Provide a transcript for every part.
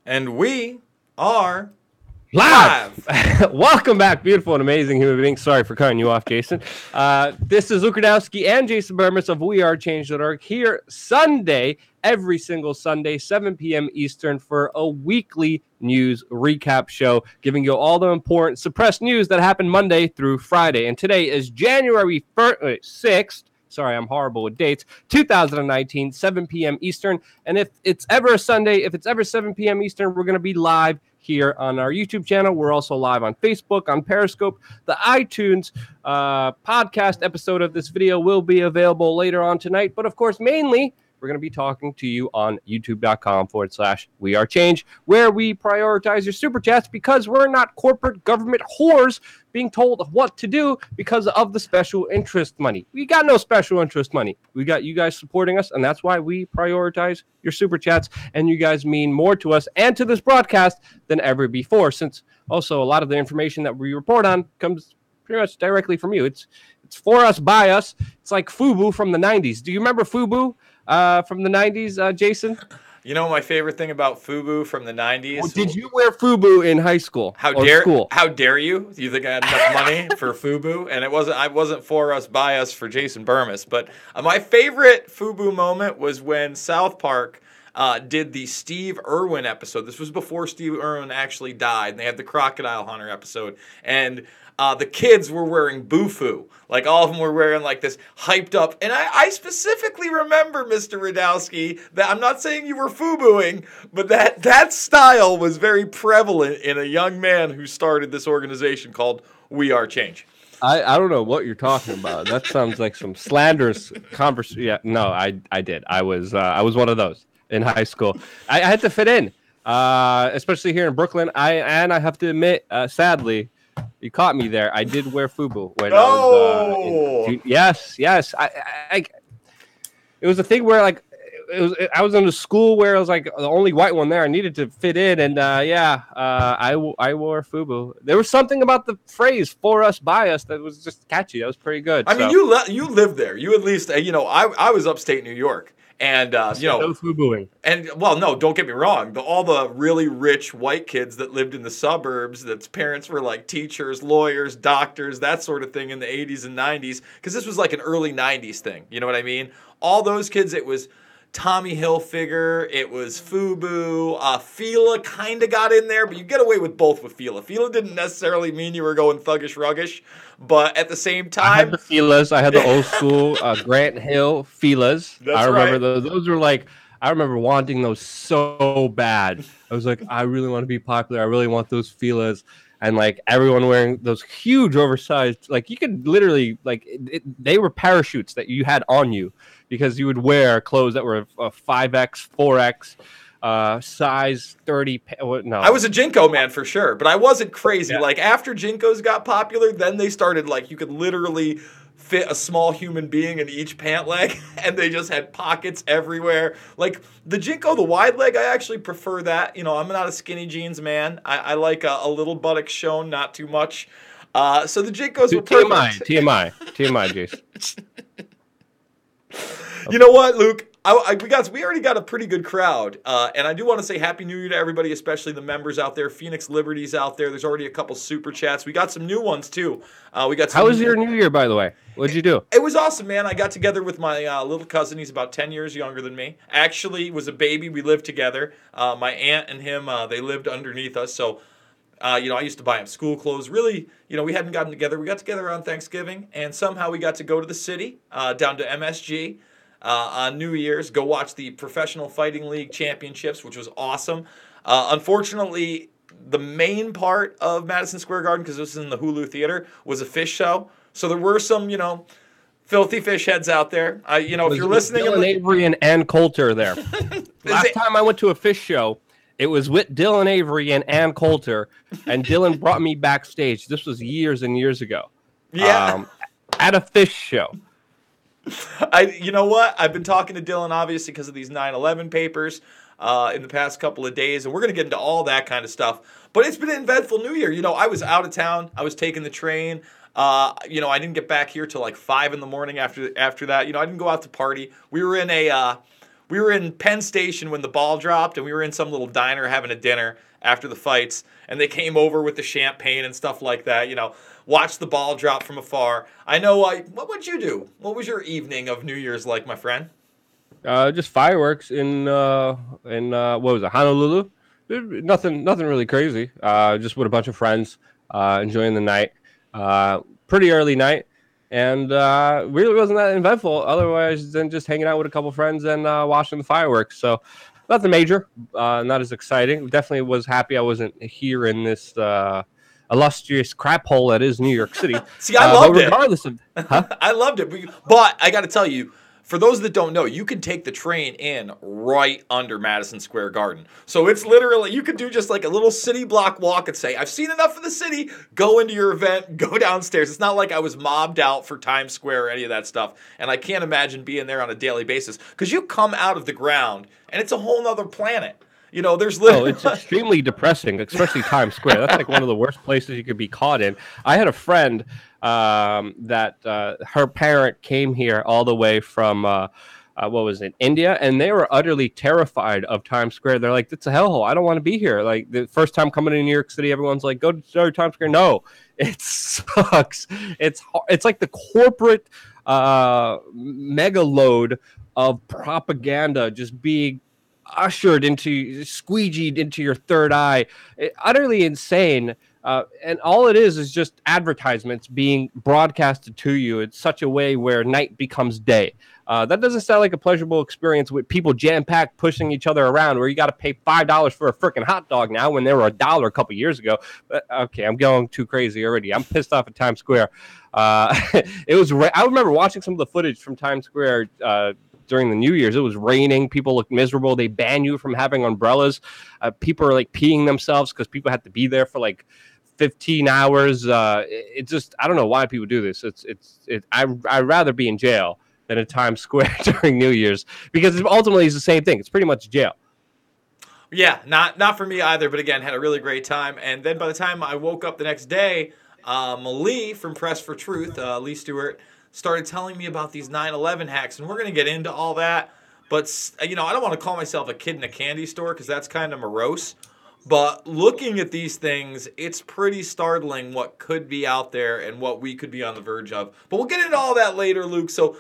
And we are live. Welcome back, beautiful and amazing human beings. Sorry for cutting you off, Jason. This is Luke Radowski and Jason Burmis of WeAreChange.org here Sunday, every single Sunday, 7 p.m. Eastern for a weekly news recap show, giving you all the important suppressed news that happened Monday through Friday. And today is January 6th. Sorry, I'm horrible with dates. 2019, 7 p.m. Eastern. And if it's ever a Sunday, if it's ever 7 p.m. Eastern, we're going to be live here on our YouTube channel. We're also live on Facebook, on Periscope. The iTunes podcast episode of this video will be available later on tonight. But of course, mainly, we're going to be talking to you on youtube.com/WeAreChange, where we prioritize your super chats because we're not corporate government whores being told what to do because of the special interest money. We got no special interest money. We got you guys supporting us, and that's why we prioritize your super chats, and you guys mean more to us and to this broadcast than ever before, since also a lot of the information that we report on comes pretty much directly from you. It's for us, by us. It's like FUBU from the 90s. Do you remember FUBU from the 90s, Jason? You know my favorite thing about FUBU from the 90s? Oh, did you wear FUBU in high school school? How dare you? You think I had enough money for FUBU? And I wasn't for us, by us for Jason Burmis. But my favorite FUBU moment was when South Park did the Steve Irwin episode. This was before Steve Irwin actually died. And they had the Crocodile Hunter episode. And the kids were wearing Boo-Foo. Like, all of them were wearing, like, this hyped up. And I specifically remember, Mr. Radowski, that I'm not saying you were FUBUing, but that style was very prevalent in a young man who started this organization called WeAreChange. I don't know what you're talking about. That sounds like some slanderous conversation. Yeah, no, I did. I was one of those in high school. I had to fit in, especially here in Brooklyn. I have to admit, sadly, you caught me there. I did wear FUBU when I was. Yes. It was a thing where I was in a school where I was like the only white one there. I needed to fit in, and I wore FUBU. There was something about the phrase "for us, by us" that was just catchy. That was pretty good. I mean, you lived there. You at least I was upstate New York. And, no FUBUing. And, well, no, don't get me wrong. All the really rich white kids that lived in the suburbs, that's parents were like teachers, lawyers, doctors, that sort of thing in the 80s and 90s, because this was like an early 90s thing. You know what I mean? All those kids, it was Tommy Hilfiger, it was FUBU, Fila kind of got in there, but you get away with both with Fila. Fila didn't necessarily mean you were going thuggish ruggish, but at the same time... I had the Filas. I had the old school Grant Hill Filas. That's I remember right. Those were like... I remember wanting those so bad. I was like, I really want to be popular. I really want those Filas. And like everyone wearing those huge oversized, like you could literally they were parachutes that you had on you because you would wear clothes that were 5X, 4X, size 30. No, I was a Jinko man for sure, but I wasn't crazy. Yeah. Like after Jinkos got popular, then they started like you could literally fit a small human being in each pant leg, and they just had pockets everywhere. Like the Jinko, the wide leg, I actually prefer that. You know, I'm not a skinny jeans man. I like a little buttocks shown, not too much. So the Jinkos were perfect. TMI, Jason. You know what, Luke? We already got a pretty good crowd, and I do want to say Happy New Year to everybody, especially the members out there. Phoenix Liberty's out there. There's already a couple super chats. We got some new ones too. How was your New Year, by the way? What'd you do? It was awesome, man. I got together with my little cousin. He's about 10 years younger than me. Actually, was a baby. We lived together. My aunt and him, they lived underneath us. So, I used to buy him school clothes. Really, we hadn't gotten together. We got together on Thanksgiving, and somehow we got to go to the city, down to MSG. On New Year's, go watch the Professional Fighting League Championships, which was awesome. Unfortunately, the main part of Madison Square Garden, because this is in the Hulu Theater, was a fish show. So there were some, filthy fish heads out there. If you're listening... Dylan Avery and Ann Coulter there. Last time I went to a fish show, it was with Dylan Avery and Ann Coulter, and Dylan brought me backstage. This was years and years ago. Yeah. At a fish show. You know what? I've been talking to Dylan, obviously, because of these 9/11 papers in the past couple of days, and we're going to get into all that kind of stuff. But it's been an eventful New Year. I was out of town. I was taking the train. I didn't get back here till like 5 in the morning after that. I didn't go out to party. We were in a We were in Penn Station when the ball dropped, and we were in some little diner having a dinner after the fights, and they came over with the champagne and stuff like that, watched the ball drop from afar. I know, what would you do? What was your evening of New Year's like, my friend? Just fireworks in what was it, Honolulu? Nothing really crazy. Just with a bunch of friends, enjoying the night. Pretty early night, and really wasn't that eventful. Otherwise, than just hanging out with a couple friends and watching the fireworks. So nothing major, not as exciting. Definitely was happy I wasn't here in this illustrious crap hole that is New York City. See, I loved but regardless of, I loved it. But I got to tell you, for those that don't know, you can take the train in right under Madison Square Garden. So it's literally, you could do just like a little city block walk and say, I've seen enough of the city, go into your event, go downstairs. It's not like I was mobbed out for Times Square or any of that stuff. And I can't imagine being there on a daily basis because you come out of the ground and it's a whole nother planet. There's literally... it's extremely depressing, especially Times Square. That's like one of the worst places you could be caught in. I had a friend that her parent came here all the way from, what was it, India, and they were utterly terrified of Times Square. They're like, it's a hellhole. I don't want to be here. Like, the first time coming to New York City, everyone's like, go to Times Square. No, it sucks. It's like the corporate mega load of propaganda just being squeegeed into your third eye. Utterly insane. And all it is just advertisements being broadcasted to you in such a way where night becomes day. That doesn't sound like a pleasurable experience with people jam-packed pushing each other around where you got to pay $5 for a freaking hot dog now when they were $1 a couple years ago. But, okay, I'm going too crazy already. I'm pissed off at Times Square. I remember watching some of the footage from Times Square during the New Year's. It was raining. People looked miserable. They ban you from having umbrellas. People are like peeing themselves because people had to be there for like 15 hours. It just, I don't know why people do this. I'd rather be in jail than at Times Square during New Year's because ultimately it's the same thing. It's pretty much jail. Yeah, not for me either. But again, had a really great time. And then by the time I woke up the next day, Lee from Press for Truth, Lee Stewart, started telling me about these 9/11 hacks, and we're going to get into all that. But, I don't want to call myself a kid in a candy store because that's kind of morose. But looking at these things, it's pretty startling what could be out there and what we could be on the verge of. But we'll get into all that later, Luke. So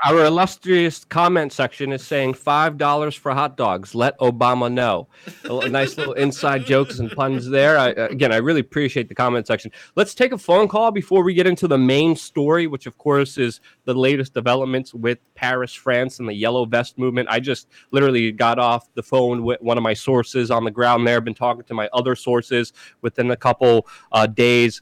our illustrious comment section is saying $5 for hot dogs. Let Obama know. A nice little inside jokes and puns there. I really appreciate the comment section. Let's take a phone call before we get into the main story, which of course is the latest developments with Paris, France, and the Yellow Vest movement. I just literally got off the phone with one of my sources on the ground there. Been talking to my other sources within a couple days,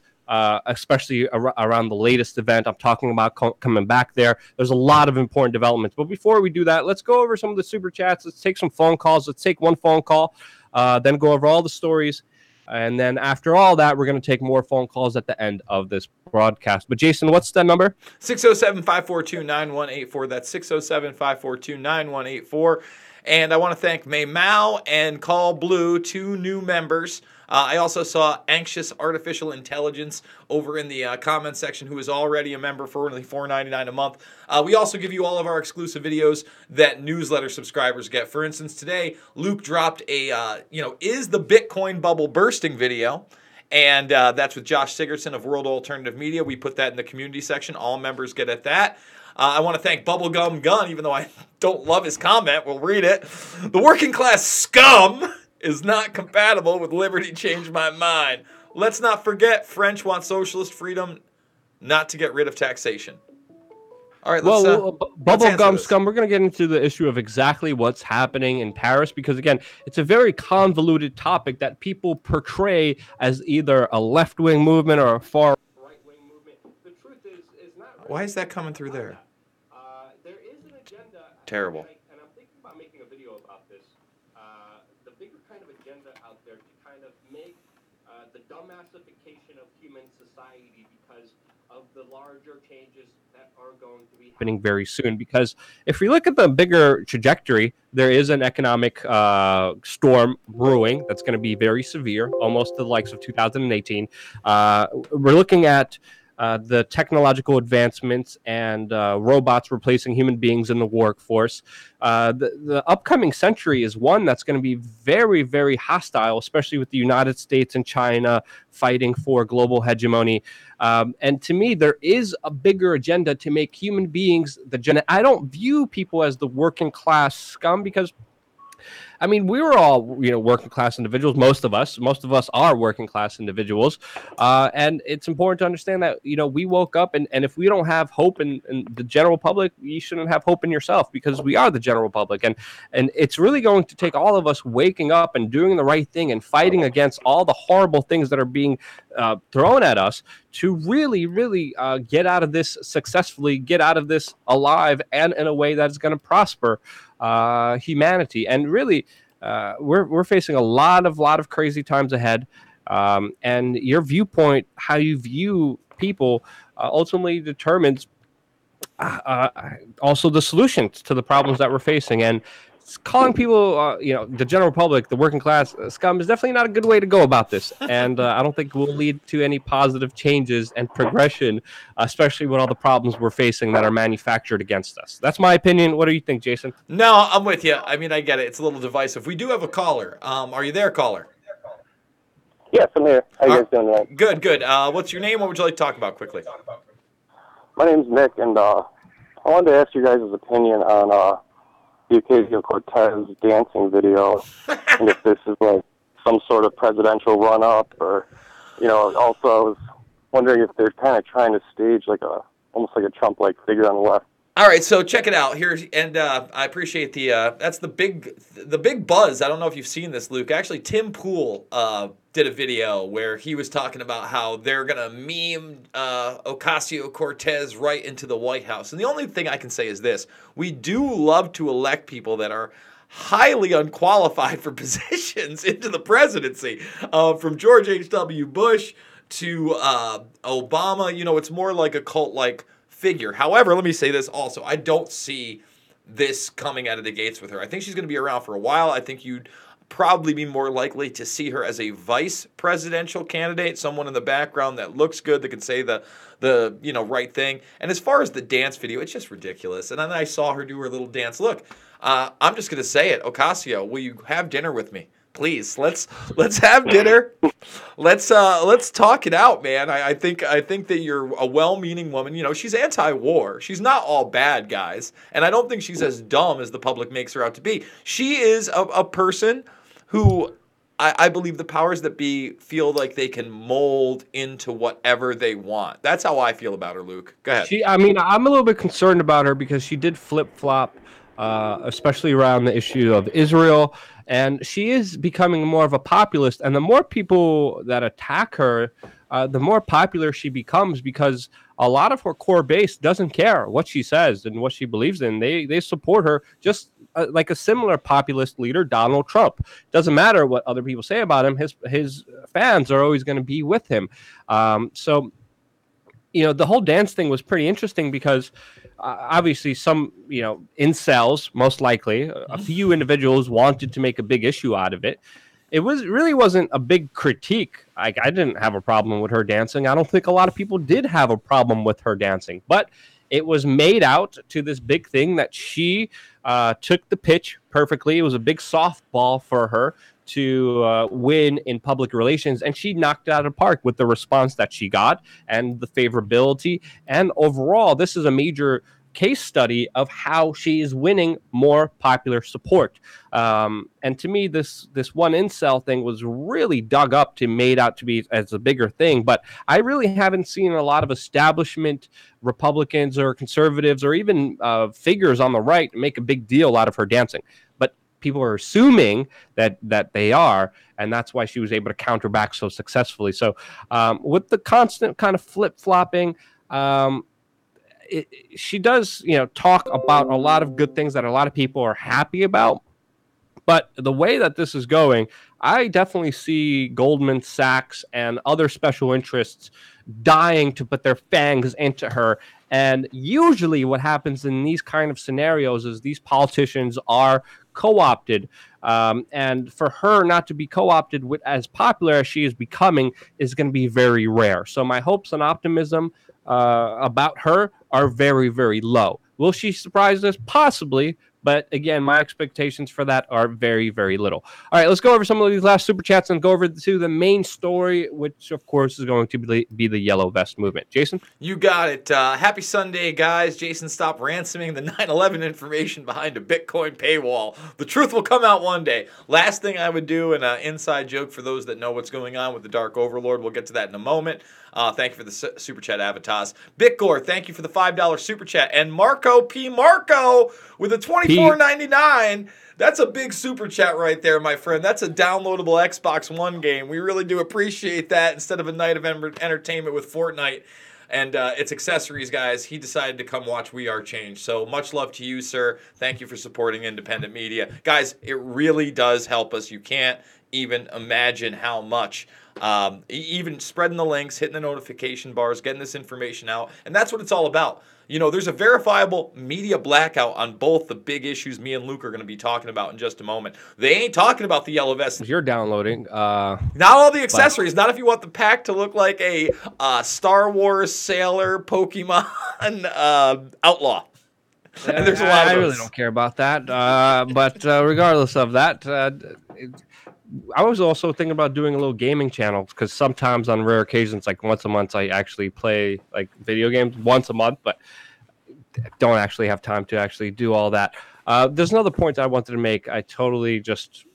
especially around the latest event. I'm talking about coming back there. There's a lot of important developments. But before we do that, let's go over some of the super chats. Let's take some phone calls. Let's take one phone call, then go over all the stories. And then after all that, we're going to take more phone calls at the end of this broadcast. But Jason, what's the number? 607-542-9184. That's 607-542-9184. And I want to thank May Mao and Call Blue, 2 new members. I also saw Anxious Artificial Intelligence over in the comment section, who is already a member for only $4.99 a month. We also give you all of our exclusive videos that newsletter subscribers get. For instance, today, Luke dropped a, is the Bitcoin bubble bursting video? And that's with Josh Sigurdson of World Alternative Media. We put that in the community section. All members get at that. I want to thank Bubblegum Gun, even though I don't love his comment. We'll read it. The working class scum is not compatible with liberty. Changed my mind. Let's not forget, French want socialist freedom, not to get rid of taxation. All right, Bubblegum scum, we're going to get into the issue of exactly what's happening in Paris because, again, it's a very convoluted topic that people portray as either a left-wing movement or a far right-wing movement. The truth is not really. Why is that coming through there? There is an agenda. Terrible. And I'm thinking about making a video about this. The bigger kind of agenda out there to kind of make the dumbassification of human society because of the larger changes that are going to be happening very soon. Because if we look at the bigger trajectory, there is an economic storm brewing that's going to be very severe, almost to the likes of 2018. We're looking at the technological advancements and robots replacing human beings in the workforce. The upcoming century is one that's going to be very, very hostile, especially with the United States and China fighting for global hegemony. And to me, there is a bigger agenda to make human beings I don't view people as the working class scum, because I mean, we were all, working class individuals. Most of us are working class individuals. And it's important to understand that, we woke up and if we don't have hope in the general public, you shouldn't have hope in yourself, because we are the general public. And it's really going to take all of us waking up and doing the right thing and fighting against all the horrible things that are being thrown at us to really, really get out of this successfully, get out of this alive, and in a way that's going to prosper humanity. And really, we're facing a lot of crazy times ahead. And your viewpoint, how you view people, ultimately determines also the solutions to the problems that we're facing. And calling people, the general public, the working class scum, is definitely not a good way to go about this. And I don't think will lead to any positive changes and progression, especially with all the problems we're facing that are manufactured against us. That's my opinion. What do you think, Jason? No, I'm with you. I mean, I get it. It's a little divisive. We do have a caller. Are you there, caller? Yes, I'm here. How you guys doing tonight? Good. What's your name? What would you like to talk about quickly? My name's Nick, and I wanted to ask you guys' opinion on the Ocasio-Cortez dancing video, and if this is like some sort of presidential run-up, or, also I was wondering if they're kind of trying to stage almost like a Trump-like figure on the left. All right, so check it out here, and I appreciate that's the big buzz. I don't know if you've seen this, Luke. Actually, Tim Pool did a video where he was talking about how they're gonna meme Ocasio-Cortez right into the White House. And the only thing I can say is this: we do love to elect people that are highly unqualified for positions into the presidency, from George H.W. Bush to Obama. It's more like a cult-like figure. However, let me say this also. I don't see this coming out of the gates with her. I think she's going to be around for a while. I think you'd probably be more likely to see her as a vice presidential candidate, someone in the background that looks good, that can say the right thing. And as far as the dance video, it's just ridiculous. And then I saw her do her little dance. Look, I'm just going to say it. Ocasio, will you have dinner with me? Please, let's have dinner. Let's talk it out, man. I think that you're a well-meaning woman. She's anti-war. She's not all bad, guys. And I don't think she's as dumb as the public makes her out to be. She is a person who I believe the powers that be feel like they can mold into whatever they want. That's how I feel about her, Luke. Go ahead. I'm a little bit concerned about her because she did flip-flop, especially around the issue of Israel. And she is becoming more of a populist. And the more people that attack her, the more popular she becomes, because a lot of her core base doesn't care what she says and what she believes in. They support her just like a similar populist leader, Donald Trump. Doesn't matter what other people say about him. His fans are always going to be with him. So the whole dance thing was pretty interesting because obviously some, incels, most likely, a few individuals wanted to make a big issue out of it. It really wasn't a big critique. I didn't have a problem with her dancing. I don't think a lot of people did have a problem with her dancing, but it was made out to this big thing that she took the pitch perfectly. It was a big softball for her to win in public relations, and she knocked it out of the park with the response that she got and the favorability. And overall, this is a major case study of how she is winning more popular support. And to me, this one incel thing was really dug up to made out to be as a bigger thing. But I really haven't seen a lot of establishment Republicans or conservatives or even figures on the right make a big deal out of her dancing. But people are assuming that they are, and that's why she was able to counter back so successfully. So with the constant kind of flip-flopping, she does, talk about a lot of good things that a lot of people are happy about. But the way that this is going, I definitely see Goldman Sachs and other special interests dying to put their fangs into her. And usually what happens in these kind of scenarios is these politicians are co-opted And for her not to be co-opted with as popular as she is becoming is going to be very rare. So my hopes and optimism about her are very, very low. Will she surprise us? Possibly. But again, my expectations for that are very, very little. All right, let's go over some of these last super chats and go over to the main story, which of course is going to be the Yellow Vest movement. Jason? You got it. Happy Sunday, guys. Jason, stop ransoming the 9/11 information behind a Bitcoin paywall. The truth will come out one day. Last thing I would do, an inside joke for those that know what's going on with the Dark Overlord. We'll get to that in a moment. Thank you for the super chat, Avitas. Bitgore, thank you for the $5 super chat. And Marco P. Marco with a $24.99. That's a big super chat right there, my friend. That's a downloadable Xbox One game. We really do appreciate that instead of a night of entertainment with Fortnite and its accessories, guys. He decided to come watch WeAreChange. So much love to you, sir. Thank you for supporting independent media. Guys, it really does help us. You can't even imagine how much. Even spreading the links, hitting the notification bars, getting this information out. And that's what it's all about. You know, there's a verifiable media blackout on both the big issues me and Luke are going to be talking about in just a moment. They ain't talking about the Yellow Vest. You're downloading. Not all the accessories. Not if you want the pack to look like a Star Wars sailor Pokemon outlaw. And there's a lot of those. I really don't care about that. But regardless of that, I was also thinking about doing a little gaming channel because sometimes on rare occasions, like once a month, I actually play like video games once a month, but don't actually have time to actually do all that. There's another point I wanted to make. I totally just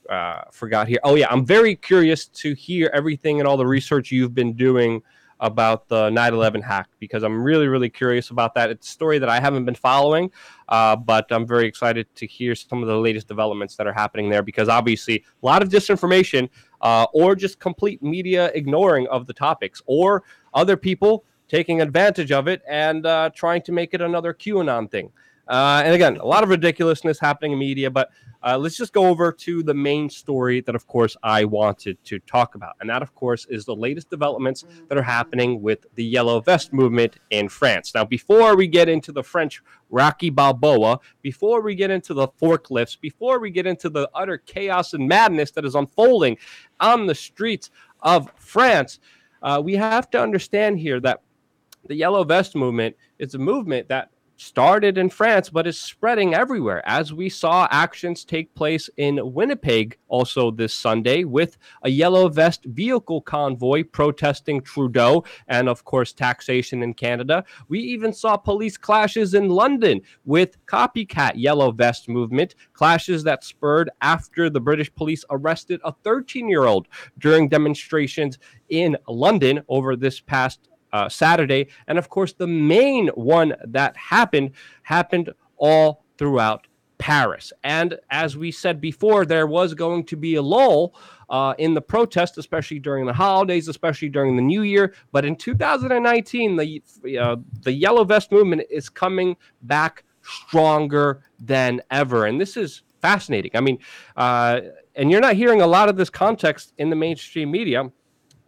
forgot here. Oh, yeah. I'm very curious to hear everything and all the research you've been doing about the 9/11 hack because I'm really, really curious about that. It's a story that I haven't been following, but I'm very excited to hear some of the latest developments that are happening there because obviously a lot of disinformation or just complete media ignoring of the topics or other people taking advantage of it and trying to make it another QAnon thing. And again, a lot of ridiculousness happening in media, but let's just go over to the main story that, of course, I wanted to talk about. And that, of course, is the latest developments that are happening with the Yellow Vest movement in France. Now, before we get into the French Rocky Balboa, before we get into the forklifts, before we get into the utter chaos and madness that is unfolding on the streets of France, we have to understand here that the Yellow Vest movement is a movement that started in France, but is spreading everywhere. As we saw actions take place in Winnipeg also this Sunday with a Yellow Vest vehicle convoy protesting Trudeau and, of course, taxation in Canada. We even saw police clashes in London with copycat Yellow Vest movement, clashes that spurred after the British police arrested a 13-year-old during demonstrations in London over this past Saturday. And of course, the main one that happened all throughout Paris. And as we said before, there was going to be a lull in the protest, especially during the holidays, especially during the New Year. But in 2019, the Yellow Vest movement is coming back stronger than ever. And this is fascinating. I mean, and you're not hearing a lot of this context in the mainstream media,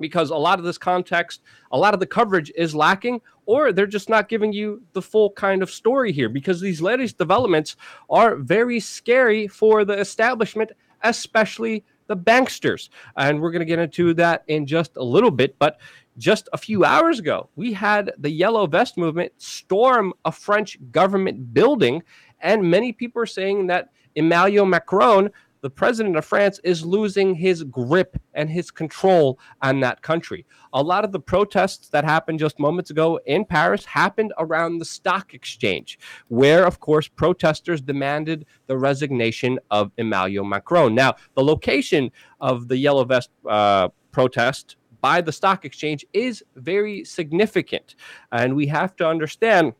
because a lot of this context, a lot of the coverage is lacking, or they're just not giving you the full kind of story here, because these latest developments are very scary for the establishment, especially the banksters. And we're going to get into that in just a little bit. But just a few hours ago, we had the Yellow Vest movement storm a French government building, and many people are saying that Emmanuel Macron, the president of France, is losing his grip and his control on that country. A lot of the protests that happened just moments ago in Paris happened around the stock exchange, where, of course, protesters demanded the resignation of Emmanuel Macron. Now, the location of the Yellow Vest protest by the stock exchange is very significant. And we have to understand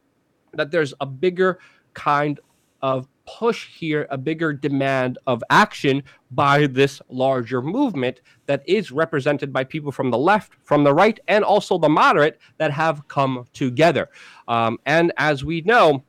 that there's a bigger kind of push here, a bigger demand of action by this larger movement that is represented by people from the left, from the right, and also the moderate that have come together. And as we know,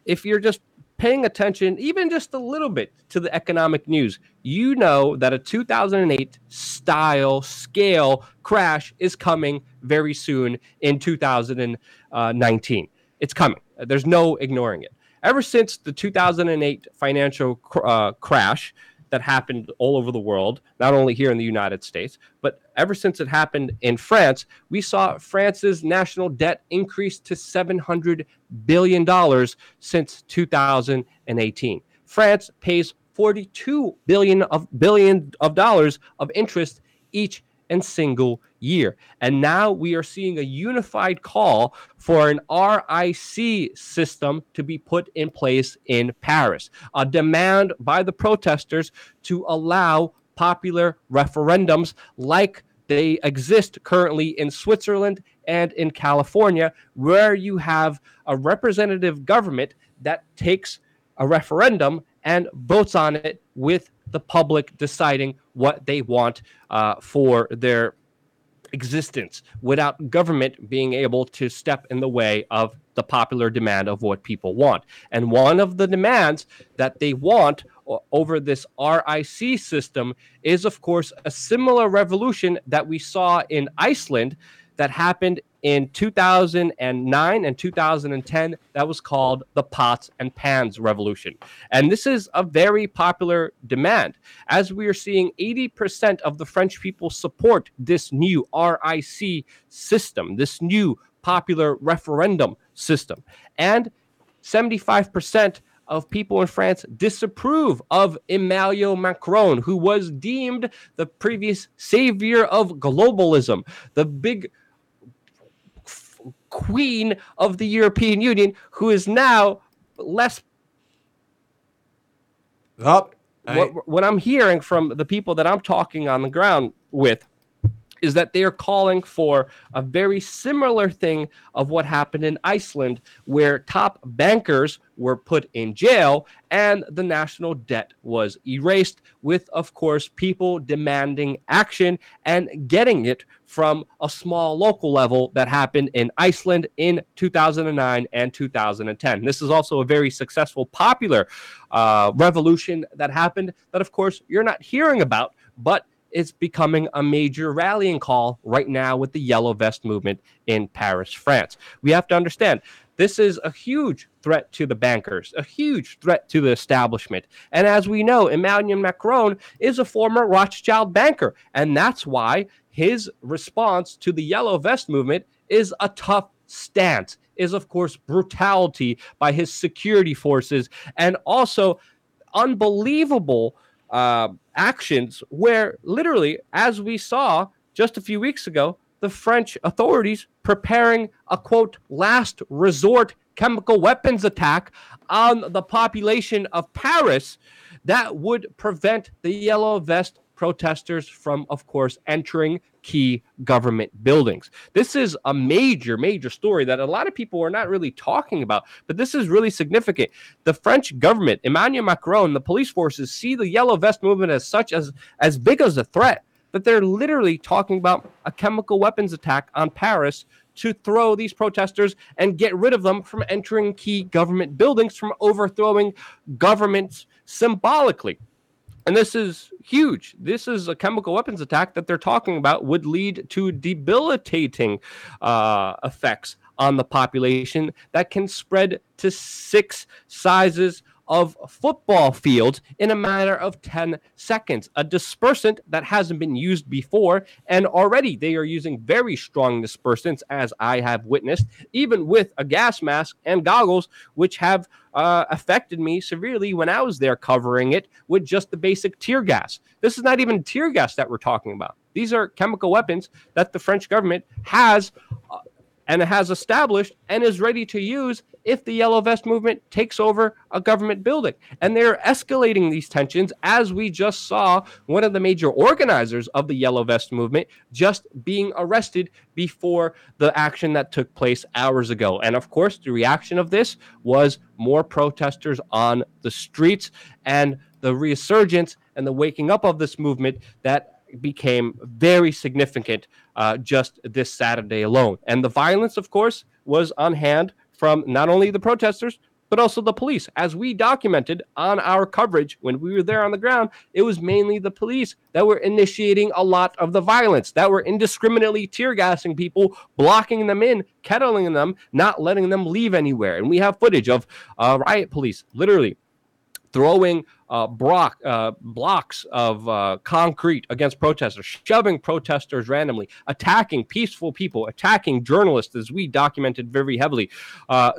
if you're just paying attention even just a little bit to the economic news, you know that a 2008 style scale crash is coming very soon in 2019. It's coming. There's no ignoring it. Ever since the 2008 financial crash, that happened all over the world, not only here in the United States, but ever since it happened in France, we saw France's national debt increase to $700 billion since 2018. France pays $42 billion of dollars of interest each and single year. And now we are seeing a unified call for an RIC system to be put in place in Paris, a demand by the protesters to allow popular referendums like they exist currently in Switzerland and in California, where you have a representative government that takes a referendum and votes on it with the public deciding what they want for their existence, without government being able to step in the way of the popular demand of what people want. And one of the demands that they want over this RIC system is, of course, a similar revolution that we saw in Iceland that happened in 2009 and 2010 that was called the Pots and Pans Revolution. And this is a very popular demand. As we are seeing, 80% of the French people support this new RIC system, this new popular referendum system. And 75% of people in France disapprove of Emmanuel Macron, who was deemed the previous savior of globalism, the big queen of the European Union, who is now less. What I'm hearing from the people that I'm talking on the ground with is that they are calling for a very similar thing of what happened in Iceland, where top bankers were put in jail and the national debt was erased, with, of course, people demanding action and getting it from a small local level that happened in Iceland in 2009 and 2010. This is also a very successful, popular revolution that happened that, of course, you're not hearing about, but it's becoming a major rallying call right now with the Yellow Vest movement in Paris, France. We have to understand this is a huge threat to the bankers, a huge threat to the establishment. And as we know, Emmanuel Macron is a former Rothschild banker, and that's why his response to the Yellow Vest movement is a tough stance, is, of course, brutality by his security forces, and also unbelievable actions where literally, as we saw just a few weeks ago, the French authorities preparing a, quote, last resort chemical weapons attack on the population of Paris that would prevent the Yellow Vest protesters from, of course, entering key government buildings. This is a major, major story that a lot of people are not really talking about, but this is really significant. The French government, Emmanuel Macron, the police forces see the Yellow Vest movement as big as a threat, that they're literally talking about a chemical weapons attack on Paris to throw these protesters and get rid of them from entering key government buildings, from overthrowing governments symbolically. And this is huge. This is a chemical weapons attack that they're talking about would lead to debilitating effects on the population that can spread to 6 sizes of football fields in a matter of 10 seconds. A dispersant that hasn't been used before, and already they are using very strong dispersants, as I have witnessed, even with a gas mask and goggles, which have affected me severely when I was there covering it with just the basic tear gas. This is not even tear gas that we're talking about. These are chemical weapons that the French government has and has established and is ready to use if the Yellow Vest movement takes over a government building. And they're escalating these tensions, as we just saw one of the major organizers of the Yellow Vest movement just being arrested before the action that took place hours ago. And of course, the reaction of this was more protesters on the streets and the resurgence and the waking up of this movement that became very significant just this Saturday alone. And the violence, of course, was on hand from not only the protesters, but also the police. As we documented on our coverage when we were there on the ground, it was mainly the police that were initiating a lot of the violence, that were indiscriminately tear gassing people, blocking them in, kettling them, not letting them leave anywhere. And we have footage of riot police literally throwing blocks of concrete against protesters, shoving protesters randomly, attacking peaceful people, attacking journalists, as we documented very heavily.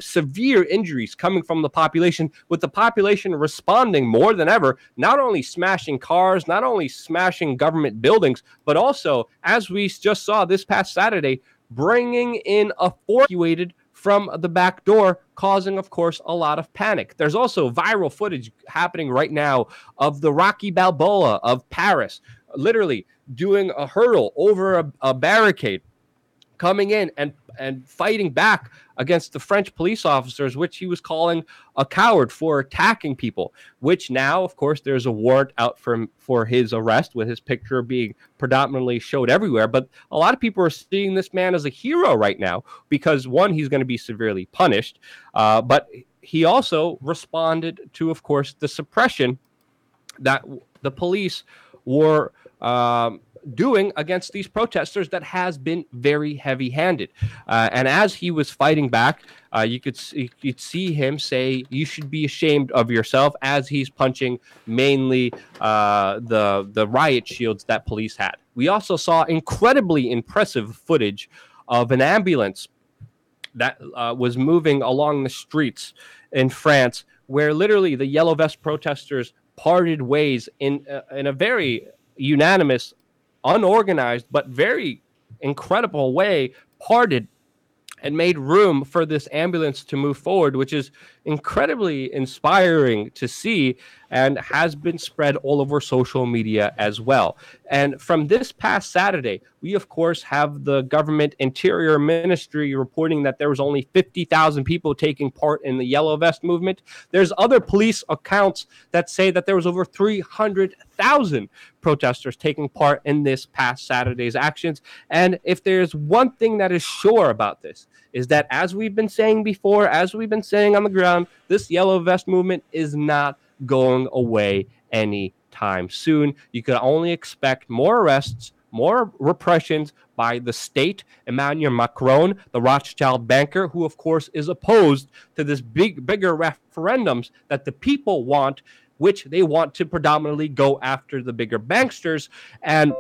Severe injuries coming from the population, with the population responding more than ever, not only smashing cars, not only smashing government buildings, but also, as we just saw this past Saturday, bringing in evacuated from the back door, causing, of course, a lot of panic. There's also viral footage happening right now of the Rocky Balboa of Paris, literally doing a hurdle over a barricade, coming in and fighting back against the French police officers, which he was calling a coward for attacking people, which now, of course, there's a warrant out for his arrest, with his picture being predominantly showed everywhere. But a lot of people are seeing this man as a hero right now because, one, he's going to be severely punished, but he also responded to, of course, the suppression that the police were doing against these protesters that has been very heavy-handed. And as he was fighting back, you'd see him say, "You should be ashamed of yourself," as he's punching mainly the riot shields that police had. We also saw incredibly impressive footage of an ambulance that was moving along the streets in France, where literally the yellow vest protesters parted ways in a very unanimous, unorganized, but very incredible way, parted and made room for this ambulance to move forward, which is incredibly inspiring to see and has been spread all over social media as well. And from this past Saturday, we, of course, have the government Interior Ministry reporting that there was only 50,000 people taking part in the Yellow Vest movement. There's other police accounts that say that there was over 300,000 protesters taking part in this past Saturday's actions. And if there's one thing that is sure about this, is that, as we've been saying before, as we've been saying on the ground, this Yellow Vest movement is not going away anytime soon. You could only expect more arrests, more repressions by the state, Emmanuel Macron, the Rothschild banker, who, of course, is opposed to this bigger referendums that the people want, which they want to predominantly go after the bigger banksters and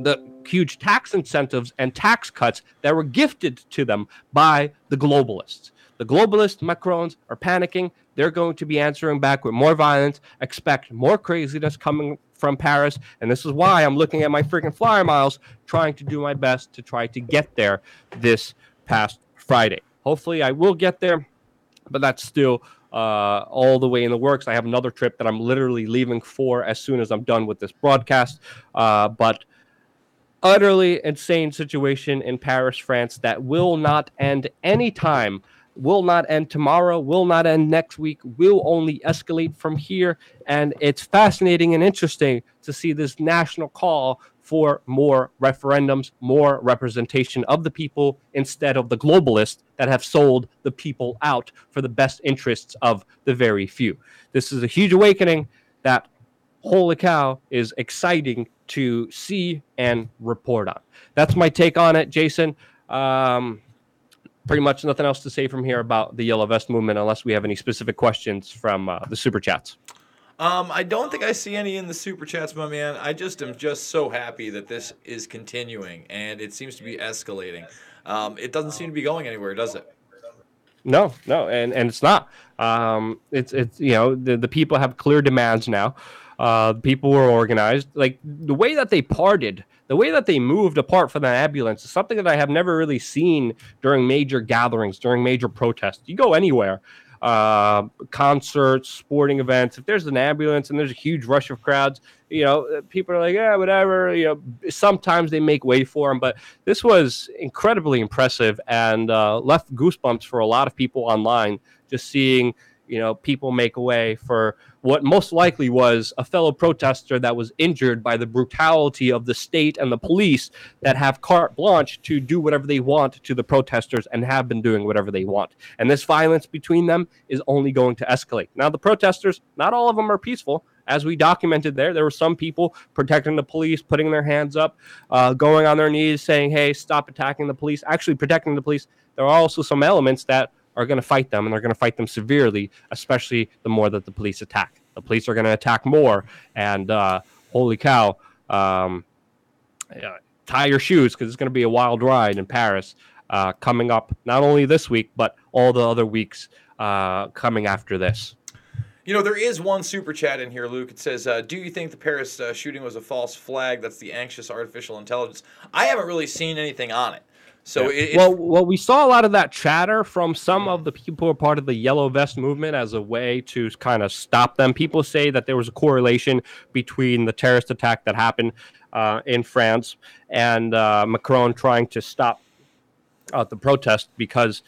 the huge tax incentives and tax cuts that were gifted to them by the globalists. The globalist Macrons are panicking. They're going to be answering back with more violence. Expect more craziness coming from Paris. And this is why I'm looking at my freaking flyer miles, trying to do my best to try to get there this past Friday. Hopefully I will get there, but that's still all the way in the works. I have another trip that I'm literally leaving for as soon as I'm done with this broadcast. But utterly insane situation in Paris, France, that will not end anytime, will not end tomorrow, will not end next week, will only escalate from here. And it's fascinating and interesting to see this national call for more referendums, more representation of the people instead of the globalists that have sold the people out for the best interests of the very few. This is a huge awakening that, holy cow, is exciting to see and report on. That's my take on it, Jason. Pretty much nothing else to say from here about the Yellow Vest movement, unless we have any specific questions from the super chats. I don't think I see any in the super chats, my man. I just am so happy that this is continuing, and it seems to be escalating. It doesn't seem to be going anywhere, does it? No, and it's not. It's the people have clear demands now. People were organized. Like, the way that they parted, the way that they moved apart from the ambulance is something that I have never really seen during major gatherings, during major protests. You go anywhere, concerts, sporting events, if there's an ambulance and there's a huge rush of crowds, people are like, yeah, whatever. Sometimes they make way for them, but this was incredibly impressive and left goosebumps for a lot of people online, just seeing people make way for what most likely was a fellow protester that was injured by the brutality of the state and the police that have carte blanche to do whatever they want to the protesters and have been doing whatever they want. And this violence between them is only going to escalate. Now, the protesters, not all of them are peaceful. As we documented there were some people protecting the police, putting their hands up, going on their knees, saying, hey, stop attacking the police, actually protecting the police. There are also some elements that are going to fight them, and they're going to fight them severely, especially the more that the police attack. The police are going to attack more. And holy cow, tie your shoes because it's going to be a wild ride in Paris coming up not only this week, but all the other weeks coming after this. You know, there is one super chat in here, Luke. It says, do you think the Paris shooting was a false flag? That's the anxious artificial intelligence. I haven't really seen anything on it. So well, we saw a lot of that chatter from some of the people who are part of the Yellow Vest movement as a way to kind of stop them. People say that there was a correlation between the terrorist attack that happened in France and Macron trying to stop the protest because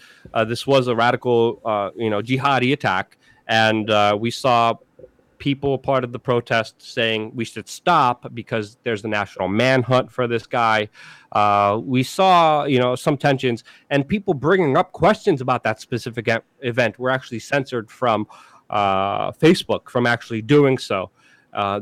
this was a radical, jihadi attack. And we saw people part of the protest saying we should stop because there's a national manhunt for this guy. We saw, some tensions and people bringing up questions about that specific event were actually censored from Facebook from actually doing so.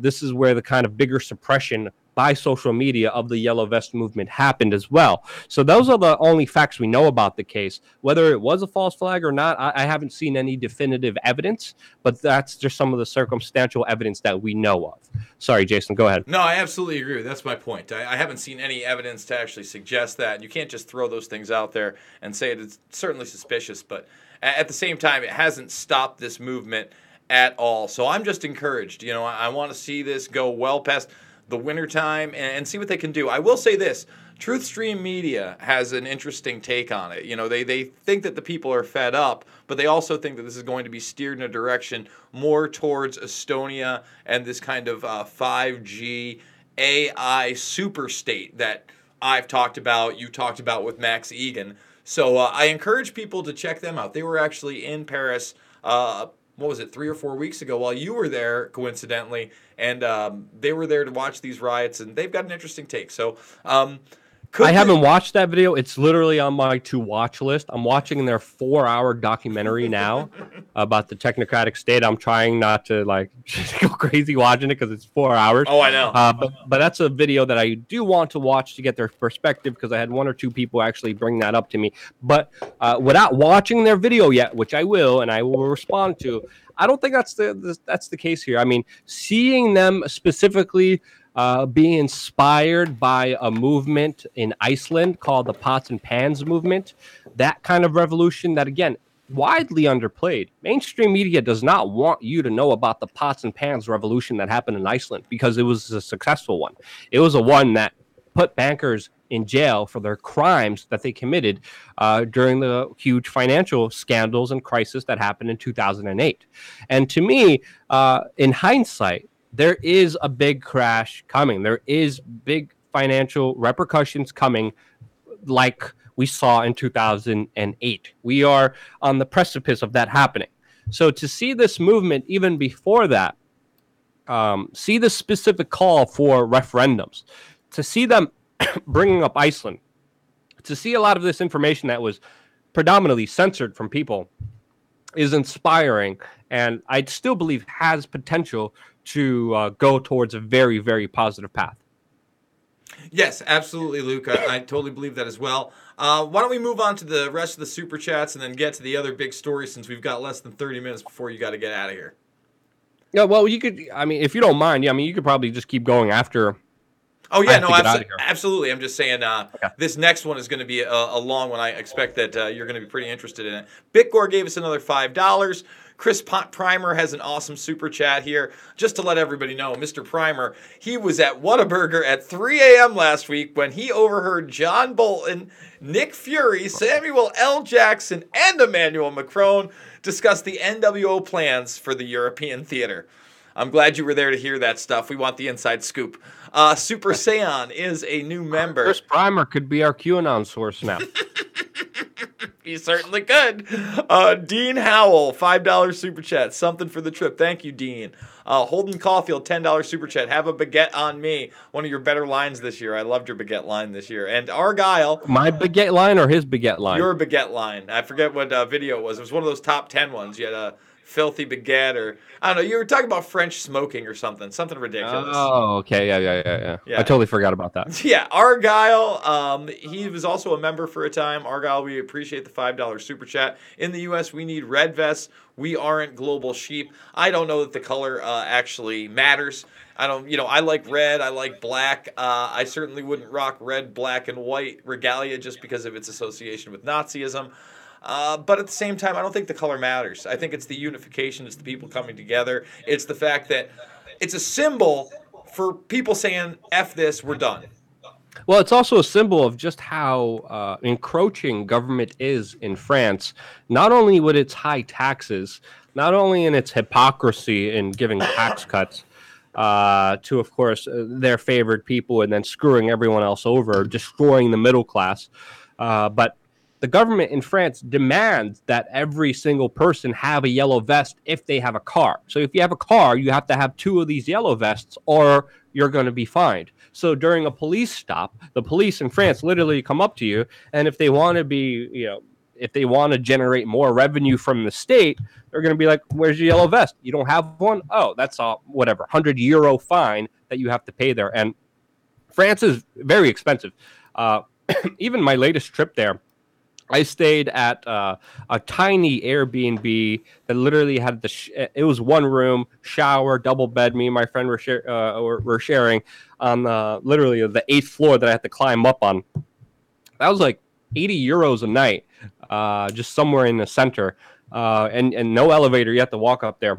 This is where the kind of bigger suppression by social media of the Yellow Vest movement happened as well. So those are the only facts we know about the case. Whether it was a false flag or not, I haven't seen any definitive evidence, but that's just some of the circumstantial evidence that we know of. Sorry, Jason, go ahead. No, I absolutely agree. That's my point. I haven't seen any evidence to actually suggest that. You can't just throw those things out there and say it's certainly suspicious, but at the same time, it hasn't stopped this movement at all. So I'm just encouraged. I want to see this go well past the wintertime and see what they can do. I will say this. Truthstream Media has an interesting take on it. They think that the people are fed up, but they also think that this is going to be steered in a direction more towards Estonia and this kind of 5G AI super state that I've talked about, you talked about with Max Egan. So I encourage people to check them out. They were actually in Paris, 3 or 4 weeks ago while you were there, coincidentally, and they were there to watch these riots, and they've got an interesting take. So I haven't watched that video. It's literally on my to-watch list. I'm watching their 4-hour documentary now about the technocratic state. I'm trying not to go crazy watching it because it's 4 hours. Oh, I know. But that's a video that I do want to watch to get their perspective because I had 1 or 2 people actually bring that up to me. But without watching their video yet, which I will, and I will respond to, I don't think that's the case here. I mean, seeing them specifically being inspired by a movement in Iceland called the Pots and Pans movement, that kind of revolution that, again, widely underplayed. Mainstream media does not want you to know about the Pots and Pans revolution that happened in Iceland because it was a successful one. It was a one that put bankers in jail for their crimes that they committed during the huge financial scandals and crisis that happened in 2008. And to me, in hindsight, there is a big crash coming. There is big financial repercussions coming like we saw in 2008. We are on the precipice of that happening. So to see this movement even before that, see the specific call for referendums, to see them bringing up Iceland, to see a lot of this information that was predominantly censored from people is inspiring, and I still believe has potential to go towards a very, very positive path. Yes, absolutely, Luke. I totally believe that as well. Why don't we move on to the rest of the super chats and then get to the other big story since we've got less than 30 minutes before you got to get out of here. Yeah, well, you could, if you don't mind, you could probably just keep going after. Oh, yeah, no, absolutely. I'm just saying This next one is going to be a long one. I expect that you're going to be pretty interested in it. Bitgore gave us another $5. Chris Primer has an awesome super chat here. Just to let everybody know, Mr. Primer, he was at Whataburger at 3 a.m. last week when he overheard John Bolton, Nick Fury, Samuel L. Jackson, and Emmanuel Macron discuss the NWO plans for the European theater. I'm glad you were there to hear that stuff. We want the inside scoop. Super Saiyan is a new member. Chris Primer could be our QAnon source now. He certainly could. Dean Howell, $5 super chat. Something for the trip. Thank you, Dean. Holden Caulfield, $10 super chat. Have a baguette on me. One of your better lines this year. I loved your baguette line this year. And Argyle. My baguette line or his baguette line? Your baguette line. I forget what video it was. It was one of those top 10 ones. You had filthy baguette, or I don't know. You were talking about French smoking or something ridiculous. Oh, okay, yeah. Yeah. I totally forgot about that. Yeah, Argyle, he was also a member for a time. Argyle, we appreciate the $5 super chat. In the U.S., we need red vests. We aren't global sheep. I don't know that the color actually matters. I don't, I like red. I like black. I certainly wouldn't rock red, black, and white regalia just because of its association with Nazism. But at the same time, I don't think the color matters. I think it's the unification. It's the people coming together. It's the fact that it's a symbol for people saying, F this, we're done. Well, it's also a symbol of just how encroaching government is in France, not only with its high taxes, not only in its hypocrisy in giving tax cuts to, of course, their favored people and then screwing everyone else over, destroying the middle class, but the government in France demands that every single person have a yellow vest if they have a car. So if you have a car, you have to have 2 of these yellow vests or you're going to be fined. So during a police stop, the police in France literally come up to you, and if they want to be, if they want to generate more revenue from the state, they're going to be like, where's your yellow vest? You don't have one? Oh, that's a whatever, €100 fine that you have to pay there. And France is very expensive. Even my latest trip there, I stayed at a tiny Airbnb that literally had it was one room, shower, double bed. Me and my friend were sharing on literally the 8th floor that I had to climb up on. That was like €80 a night, just somewhere in the center, and no elevator. You have to walk up there.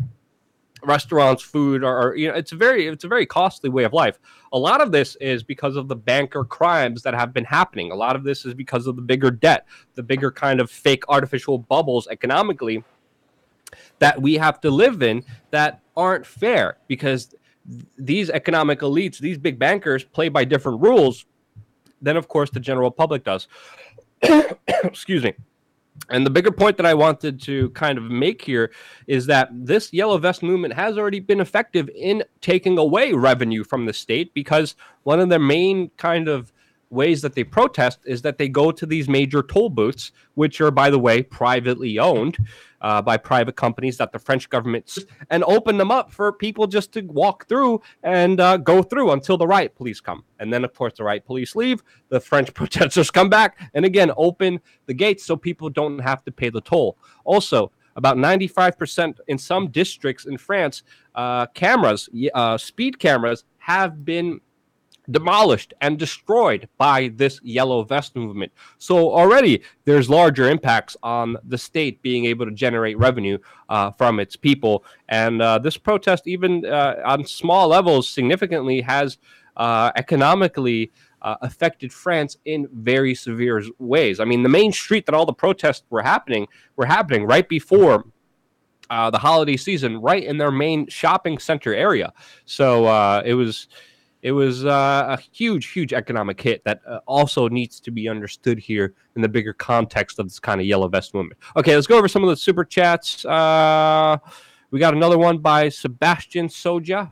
Restaurants, food are it's a very costly way of life. A lot of this is because of the banker crimes that have been happening. A lot of this is because of the bigger debt, the bigger kind of fake artificial bubbles economically that we have to live in that aren't fair, because these economic elites, these big bankers, play by different rules than, of course, the general public does. Excuse me. And the bigger point that I wanted to kind of make here is that this yellow vest movement has already been effective in taking away revenue from the state, because one of their main kind of ways that they protest is that they go to these major toll booths, which are, by the way, privately owned by private companies that the French government, and open them up for people just to walk through and go through until the riot police come. And then, of course, the riot police leave, the French protesters come back, and again, open the gates so people don't have to pay the toll. Also, about 95% in some districts in France, speed cameras have been demolished and destroyed by this yellow vest movement. So already there's larger impacts on the state being able to generate revenue from its people. And this protest, even on small levels, significantly has economically affected France in very severe ways. I mean, the main street that all the protests were happening right before the holiday season, right in their main shopping center area. So it was a huge economic hit that also needs to be understood here in the bigger context of this kind of yellow vest movement. Okay, let's go over some of the super chats. We got another one by Sebastian Soja,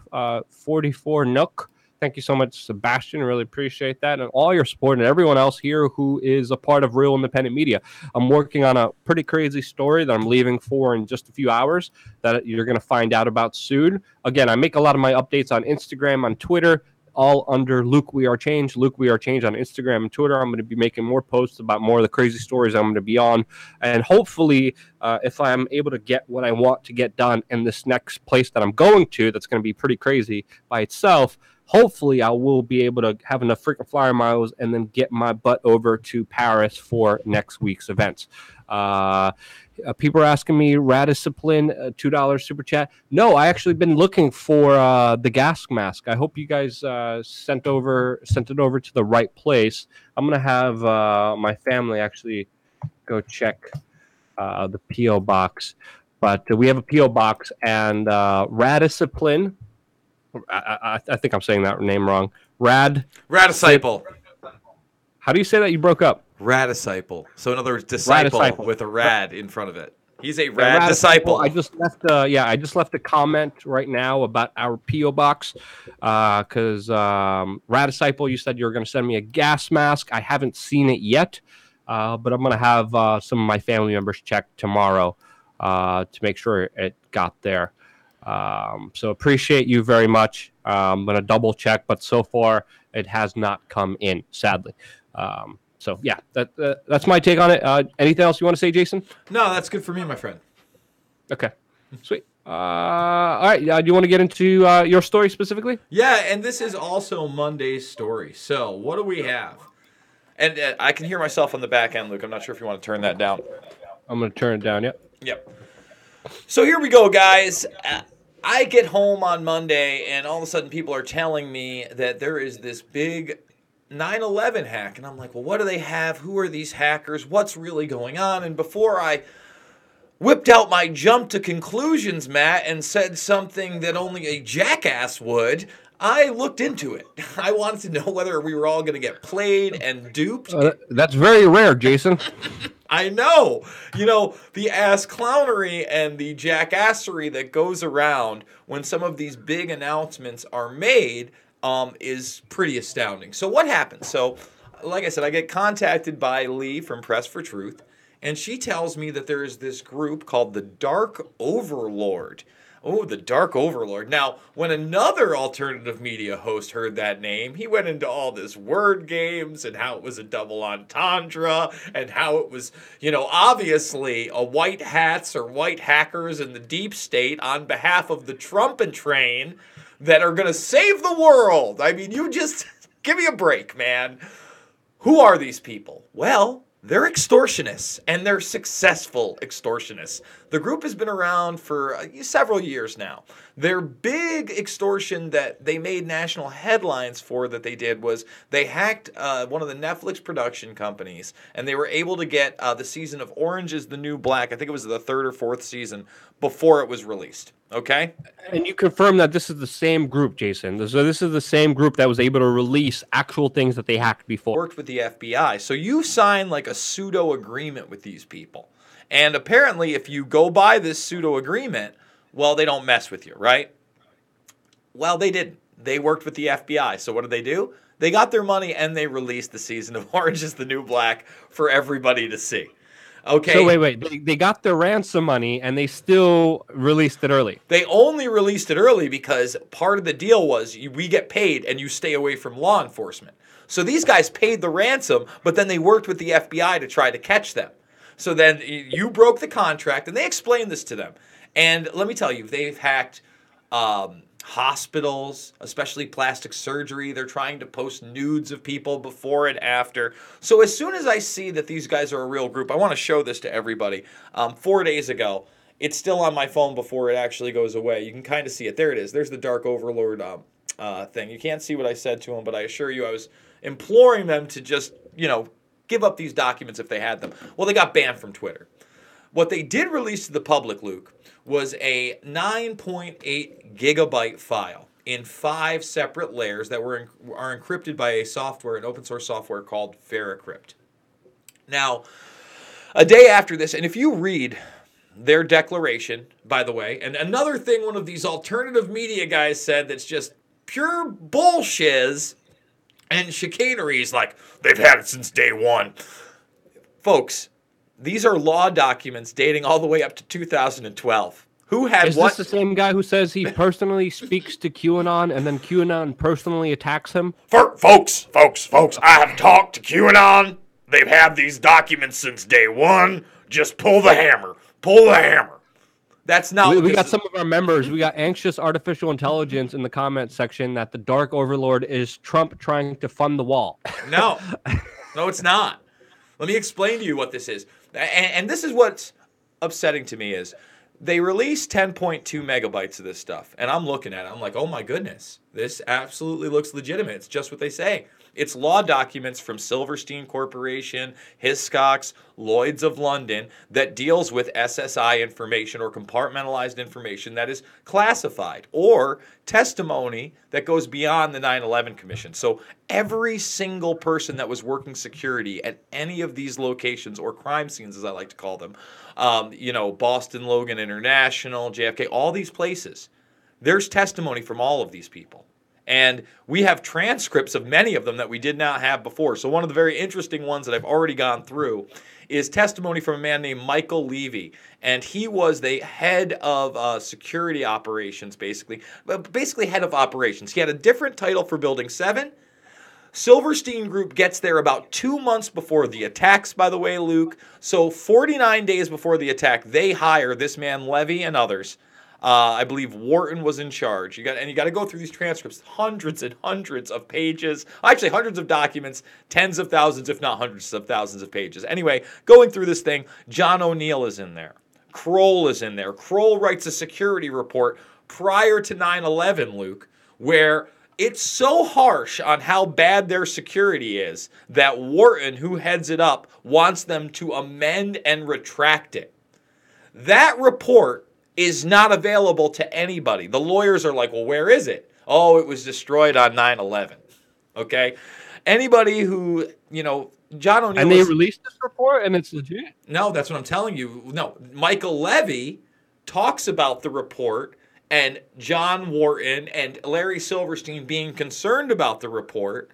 44 Nook. Thank you so much, Sebastian. Really appreciate that. And all your support, and everyone else here who is a part of Real Independent Media. I'm working on a pretty crazy story that I'm leaving for in just a few hours that you're going to find out about soon. Again, I make a lot of my updates on Instagram, on Twitter, all under Luke WeAreChange. Luke WeAreChange on Instagram and Twitter. I'm going to be making more posts about more of the crazy stories I'm going to be on. And hopefully, if I'm able to get what I want to get done in this next place that I'm going to, that's going to be pretty crazy by itself, hopefully I will be able to have enough frequent flyer miles and then get my butt over to Paris for next week's events. People are asking me, Radiscipline, $2 super chat. No, I actually been looking for the gas mask. I hope you guys sent it over to the right place. I'm gonna have my family actually go check the PO box, but we have a PO box, and Radiscipline. I think I'm saying that name wrong. Radisciple. How do you say that? You broke up. Radisciple. So in other words, disciple with a rad in front of it. He's a rad disciple. I just left a comment right now about our PO box because Radisciple, you said you were going to send me a gas mask. I haven't seen it yet, but I'm going to have some of my family members check tomorrow to make sure it got there. So appreciate you very much. I'm going to double check, but so far it has not come in, sadly. So yeah, that's my take on it. Anything else you want to say, Jason? No, that's good for me, my friend. Okay, sweet. All right. Do you want to get into your story specifically? Yeah, and this is also Monday's story. So what do we have? And I can hear myself on the back end, Luke. I'm not sure if you want to turn that down. I'm going to turn it down, Yep. So here we go, guys. I get home on Monday, and all of a sudden people are telling me that there is this big 9/11 hack. And I'm like, well, what do they have? Who are these hackers? What's really going on? And before I whipped out my jump to conclusions, Matt, and said something that only a jackass would, I looked into it. I wanted to know whether we were all going to get played and duped. That's very rare, Jason. I know. You know, the ass clownery and the jackassery that goes around when some of these big announcements are made is pretty astounding. So what happened? So, like I said, I get contacted by Lee from Press for Truth, and she tells me that there is this group called the Dark Overlord. Oh, the Dark Overlord. Now, when another alternative media host heard that name, he went into all this word games and how it was a double entendre and how it was, obviously a white hats or white hackers in the deep state on behalf of the Trump and train that are going to save the world. I mean, you just give me a break, man. Who are these people? Well, they're extortionists, and they're successful extortionists. The group has been around for several years now. Their big extortion that they made national headlines for that they did was they hacked one of the Netflix production companies, and they were able to get the season of Orange is the New Black, I think it was the third or fourth season, before it was released. Okay? And you confirm that this is the same group, Jason. So this is the same group that was able to release actual things that they hacked before. Worked with the FBI. So you sign like a pseudo agreement with these people. And apparently if you go by this pseudo agreement, well, they don't mess with you, right? Well, they didn't. They worked with the FBI. So what did they do? They got their money and they released the season of Orange is the New Black for everybody to see. Okay. So wait. They got their ransom money and they still released it early. They only released it early because part of the deal was we get paid and you stay away from law enforcement. So these guys paid the ransom, but then they worked with the FBI to try to catch them. So then you broke the contract, and they explained this to them. And let me tell you, they've hacked hospitals, especially plastic surgery. They're trying to post nudes of people before and after. So as soon as I see that these guys are a real group, I want to show this to everybody. 4 days ago, it's still on my phone before it actually goes away. You can kind of see it. There it is. There's the Dark Overlord thing. You can't see what I said to them, but I assure you I was imploring them to just, give up these documents if they had them. Well, they got banned from Twitter. What they did release to the public, Luke, was a 9.8 gigabyte file in 5 separate layers that are encrypted by an open source software called VeraCrypt. Now, a day after this, and if you read their declaration, by the way, and another thing one of these alternative media guys said that's just pure bullshit and chicanery is like, they've had it since day one. Folks, these are law documents dating all the way up to 2012. Who had Is this the same guy who says he personally speaks to QAnon and then QAnon personally attacks him? Folks, I have talked to QAnon. They've had these documents since day one. Just pull the hammer. Pull the hammer. That's not. We got some of our members. We got anxious artificial intelligence in the comment section that the Dark Overlord is Trump trying to fund the wall. No, it's not. Let me explain to you what this is. And this is what's upsetting to me is they released 10.2 megabytes of this stuff. And I'm looking at it. I'm like, oh my goodness. This absolutely looks legitimate. It's just what they say. It's law documents from Silverstein Corporation, Hiscox, Lloyds of London that deals with SSI information or compartmentalized information that is classified or testimony that goes beyond the 9/11 Commission. So every single person that was working security at any of these locations or crime scenes, as I like to call them, Boston Logan International, JFK, all these places, there's testimony from all of these people. And we have transcripts of many of them that we did not have before. So one of the very interesting ones that I've already gone through is testimony from a man named Michael Levy. And he was the head of security operations, basically head of operations. He had a different title for Building 7. Silverstein Group gets there about 2 months before the attacks, by the way, Luke. So 49 days before the attack, they hire this man Levy and others. I believe Wharton was in charge. You got to go through these transcripts, hundreds and hundreds of pages, actually hundreds of documents, tens of thousands, if not hundreds of thousands of pages. Anyway, going through this thing, John O'Neill is in there. Kroll is in there. Kroll writes a security report prior to 9/11, Luke, where it's so harsh on how bad their security is that Wharton, who heads it up, wants them to amend and retract it. That report is not available to anybody. The lawyers are like, well, where is it? Oh, it was destroyed on 9/11. Okay? Anybody who, John O'Neill... And they released this report and it's legit? No, that's what I'm telling you. No, Michael Levy talks about the report and John Wharton and Larry Silverstein being concerned about the report.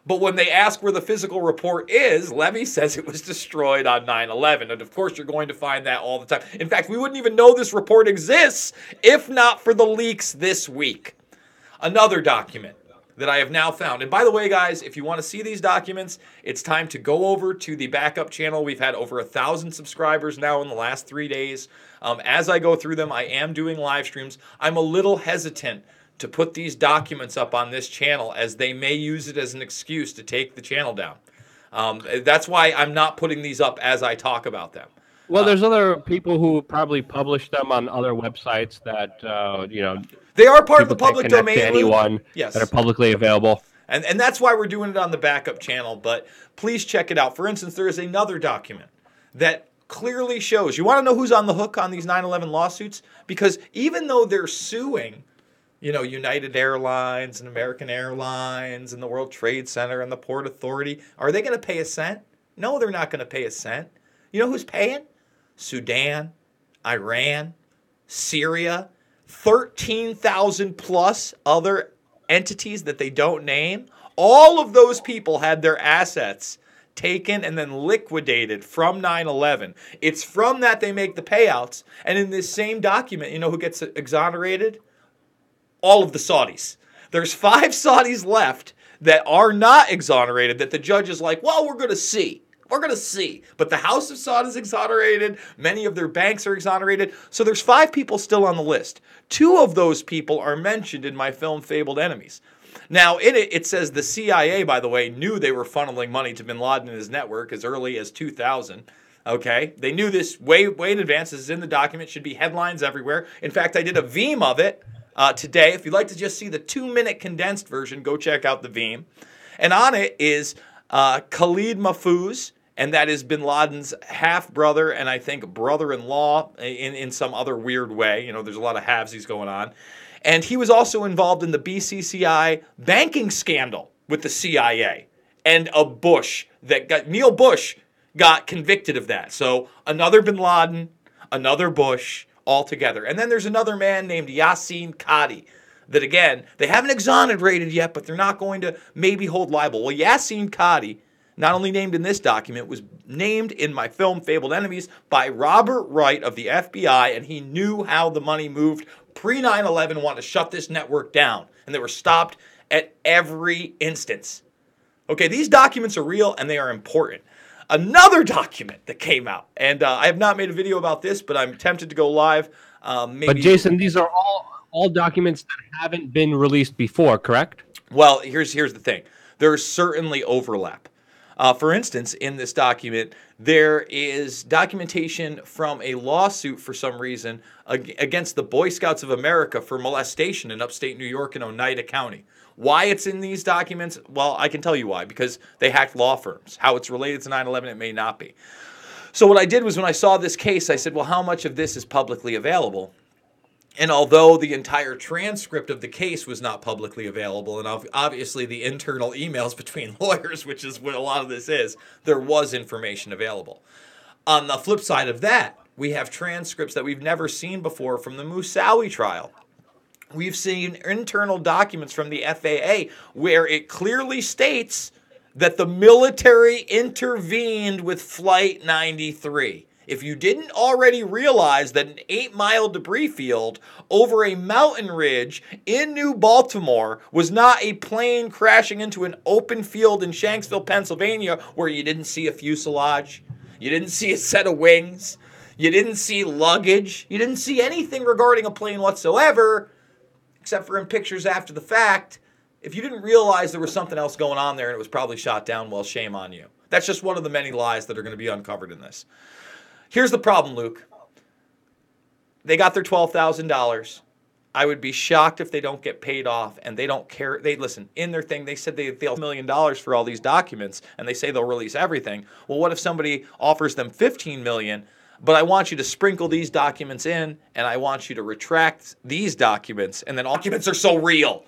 But when they ask where the physical report is, Levy says it was destroyed on 9/11. And of course, you're going to find that all the time. In fact, we wouldn't even know this report exists if not for the leaks this week. Another document that I have now found. And by the way, guys, if you want to see these documents, it's time to go over to the backup channel. We've had over 1,000 subscribers now in the last 3 days. As I go through them, I am doing live streams. I'm a little hesitant to put these documents up on this channel as they may use it as an excuse to take the channel down. That's why I'm not putting these up as I talk about them. Well, there's other people who probably publish them on other websites that, they are part of the public domain. To anyone that are publicly available. And that's why we're doing it on the backup channel. But please check it out. For instance, there is another document that clearly shows. You want to know who's on the hook on these 9/11 lawsuits? Because even though they're suing, United Airlines and American Airlines and the World Trade Center and the Port Authority, are they going to pay a cent? No, they're not going to pay a cent. You know who's paying? Sudan, Iran, Syria, 13,000 plus other entities that they don't name. All of those people had their assets taken and then liquidated from 9/11. It's from that they make the payouts. And in this same document, you know who gets exonerated? All of the Saudis. There's 5 Saudis left that are not exonerated that the judge is like, well, we're going to see. We're going to see. But the House of Saud is exonerated. Many of their banks are exonerated. So there's 5 people still on the list. 2 of those people are mentioned in my film Fabled Enemies. Now, in it says the CIA, by the way, knew they were funneling money to bin Laden and his network as early as 2000. Okay? They knew this way in advance. This is in the document. Should be headlines everywhere. In fact, I did a Veeam of it today. If you'd like to just see the 2-minute condensed version, go check out the Veeam. And on it is Khalid Mahfouz, and that is bin Laden's half-brother and I think brother-in-law in some other weird way. There's a lot of halvesies going on. And he was also involved in the BCCI banking scandal with the CIA and Neil Bush got convicted of that. So another bin Laden, another Bush, all together. And then there's another man named Yasin Qadi that, again, they haven't exonerated yet, but they're not going to maybe hold liable. Well, Yasin Qadi, not only named in this document, was named in my film Fabled Enemies by Robert Wright of the FBI, and he knew how the money moved pre-9/11, wanted to shut this network down, and they were stopped at every instance. Okay, these documents are real, and they are important. Another document that came out, and I have not made a video about this, but I'm tempted to go live. But Jason, these are all documents that haven't been released before, correct? Well, here's the thing. There's certainly overlap. For instance, in this document, there is documentation from a lawsuit for some reason against the Boy Scouts of America for molestation in upstate New York in Oneida County. Why it's in these documents? Well, I can tell you why. Because they hacked law firms. How it's related to 9/11, it may not be. So what I did was when I saw this case, I said, well, how much of this is publicly available? And although the entire transcript of the case was not publicly available, and obviously the internal emails between lawyers, which is what a lot of this is, there was information available. On the flip side of that, we have transcripts that we've never seen before from the Moussaoui trial, We've seen internal documents from the FAA where it clearly states that the military intervened with Flight 93. If you didn't already realize that an 8-mile debris field over a mountain ridge in New Baltimore was not a plane crashing into an open field in Shanksville, Pennsylvania, where you didn't see a fuselage, you didn't see a set of wings, you didn't see luggage, you didn't see anything regarding a plane whatsoever, except for in pictures after the fact. If you didn't realize there was something else going on there and it was probably shot down, well, shame on you. That's just one of the many lies that are going to be uncovered in this. Here's the problem, Luke. They got their $12,000. I would be shocked if they don't get paid off, and they don't care. They listen, in their thing, they said they'll $1 million for all these documents, and they say they'll release everything. Well, what if somebody offers them $15 million, but I want you to sprinkle these documents in, and I want you to retract these documents, and then documents are so real.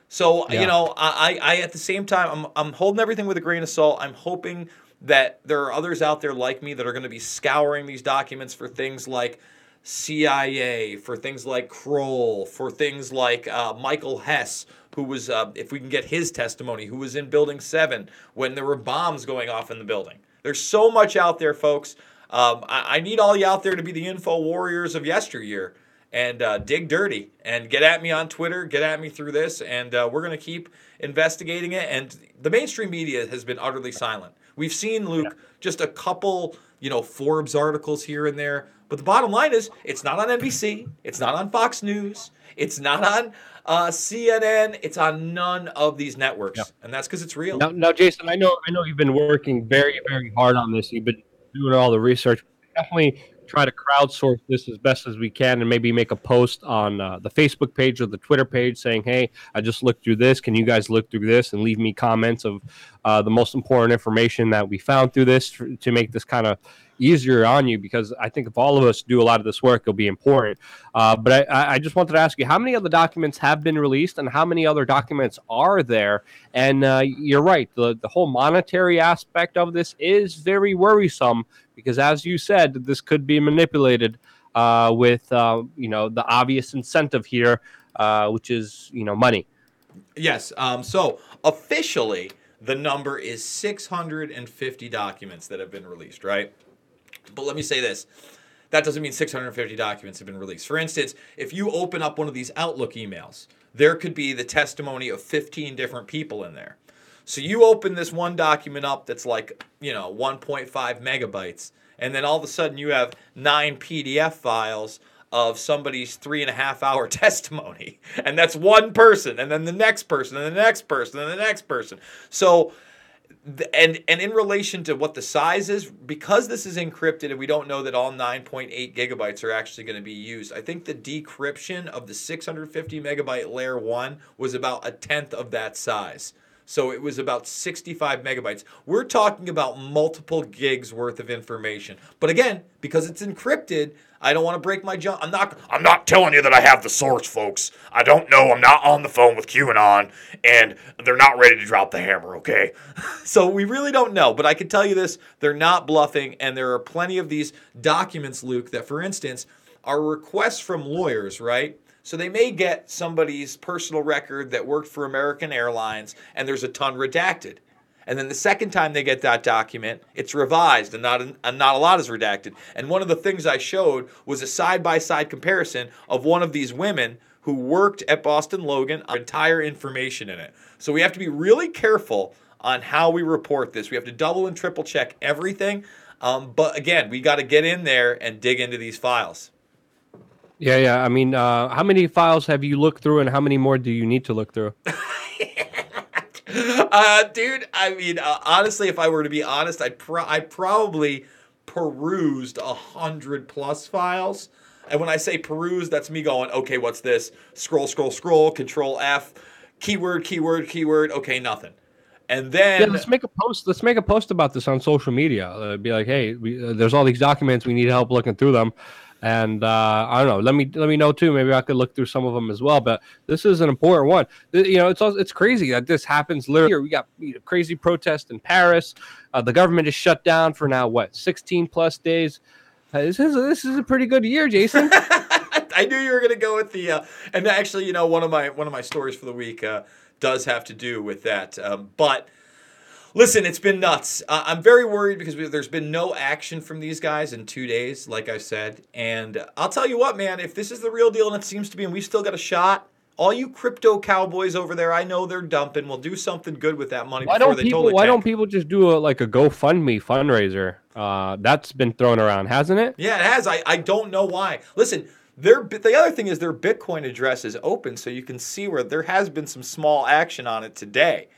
So, you know, I at the same time, I'm holding everything with a grain of salt. I'm hoping that there are others out there like me that are going to be scouring these documents for things like CIA, for things like Kroll, for things like Michael Hess, who was, if we can get his testimony, who was in Building 7 when there were bombs going off in the building. There's so much out there, folks. I need all you out there to be the info warriors of yesteryear and dig dirty and get at me on Twitter, get at me through this, and we're going to keep investigating it. And the mainstream media has been utterly silent. We've seen, Luke, just a couple, Forbes articles here and there. But the bottom line is, it's not on NBC. It's not on Fox News. It's not on CNN. It's on none of these networks. Yep. And that's because it's real. Now, Jason, I know you've been working very, very hard on this. You've been doing all the research. Definitely try to crowdsource this as best as we can and maybe make a post on the Facebook page or the Twitter page saying, hey, I just looked through this. Can you guys look through this and leave me comments of the most important information that we found through this to make this kind of easier on you? Because I think if all of us do a lot of this work, it'll be important. But I just wanted to ask you, how many other documents have been released and how many other documents are there? And you're right, the whole monetary aspect of this is very worrisome because, as you said, this could be manipulated with the obvious incentive here, which is money. Yes. So officially, the number is 650 documents that have been released, right? But let me say this. That doesn't mean 650 documents have been released. For instance, if you open up one of these Outlook emails, there could be the testimony of 15 different people in there. So you open this one document up that's like, 1.5 megabytes, and then all of a sudden you have 9 PDF files of somebody's 3.5-hour testimony. And that's one person, and then the next person, and the next person, and the next person. So And in relation to what the size is, because this is encrypted and we don't know that all 9.8 gigabytes are actually going to be used, I think the decryption of the 650 megabyte layer 1 was about 1/10 of that size. So it was about 65 megabytes. We're talking about multiple gigs worth of information. But again, because it's encrypted, I don't want to break my jump. I'm not telling you that I have the source, folks. I don't know. I'm not on the phone with QAnon, and they're not ready to drop the hammer, okay? So we really don't know. But I can tell you this, they're not bluffing, and there are plenty of these documents, Luke, that, for instance, are requests from lawyers, right? So they may get somebody's personal record that worked for American Airlines, and there's a ton redacted. And then the second time they get that document, it's revised and not a lot is redacted. And one of the things I showed was a side-by-side comparison of one of these women who worked at Boston Logan, entire information in it. So we have to be really careful on how we report this. We have to double and triple check everything. But again, we got to get in there and dig into these files. Yeah. I mean, how many files have you looked through and how many more do you need to look through? Dude, I mean, honestly, if I were to be honest, I probably perused 100+ files. And when I say peruse, that's me going, okay, what's this? Scroll, Control F, keyword. Okay, nothing. And then let's make a post. Let's make a post about this on social media. Be like, hey, there's all these documents. We need help looking through them. And I don't know. Let me know too. Maybe I could look through some of them as well. But this is an important one. It's crazy that this happens literally. Here we got crazy protests in Paris. The government is shut down for now 16+ days. This is a pretty good year, Jason. I knew you were going to go with the and actually, one of my stories for the week does have to do with that. But listen, it's been nuts. I'm very worried because there's been no action from these guys in 2 days, like I said. And I'll tell you what, man, if this is the real deal, and it seems to be, and we still got a shot, all you crypto cowboys over there, I know they're dumping. We'll do something good with that money before they totally tank. Why don't people just do a GoFundMe fundraiser? That's been thrown around, hasn't it? Yeah, it has. I don't know why. Listen, the other thing is their Bitcoin address is open, so you can see where there has been some small action on it today.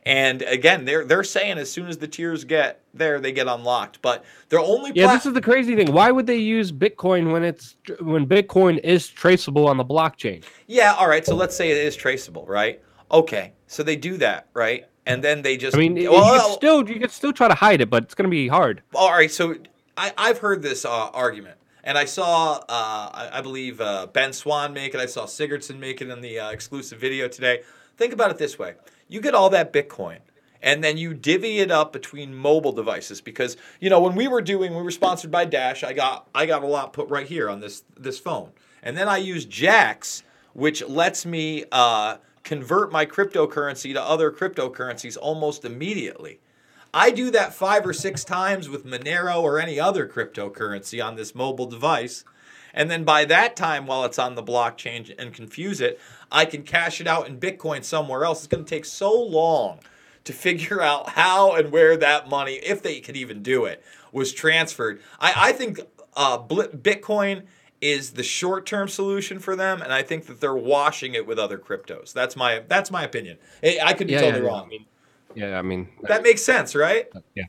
And again, they're saying as soon as the tiers get there, they get unlocked. But they're only this is the crazy thing. Why would they use Bitcoin when Bitcoin is traceable on the blockchain? Yeah, all right. So let's say it is traceable, right? Okay, so they do that, right? And then they just you could still try to hide it, but it's going to be hard. All right, so I've heard this argument. And I saw, I believe, Ben Swan make it. I saw Sigurdsson make it in the exclusive video today. Think about it this way. You get all that Bitcoin, and then you divvy it up between mobile devices. Because, when we were sponsored by Dash, I got a lot put right here on this phone. And then I use Jax, which lets me convert my cryptocurrency to other cryptocurrencies almost immediately. I do that 5 or 6 times with Monero or any other cryptocurrency on this mobile device. And then by that time, while it's on the blockchain and confuse it, I can cash it out in Bitcoin somewhere else. It's going to take so long to figure out how and where that money, if they could even do it, was transferred. I think Bitcoin is the short-term solution for them, and I think that they're washing it with other cryptos. That's my opinion. I could be totally wrong. That makes sense, right? Yeah.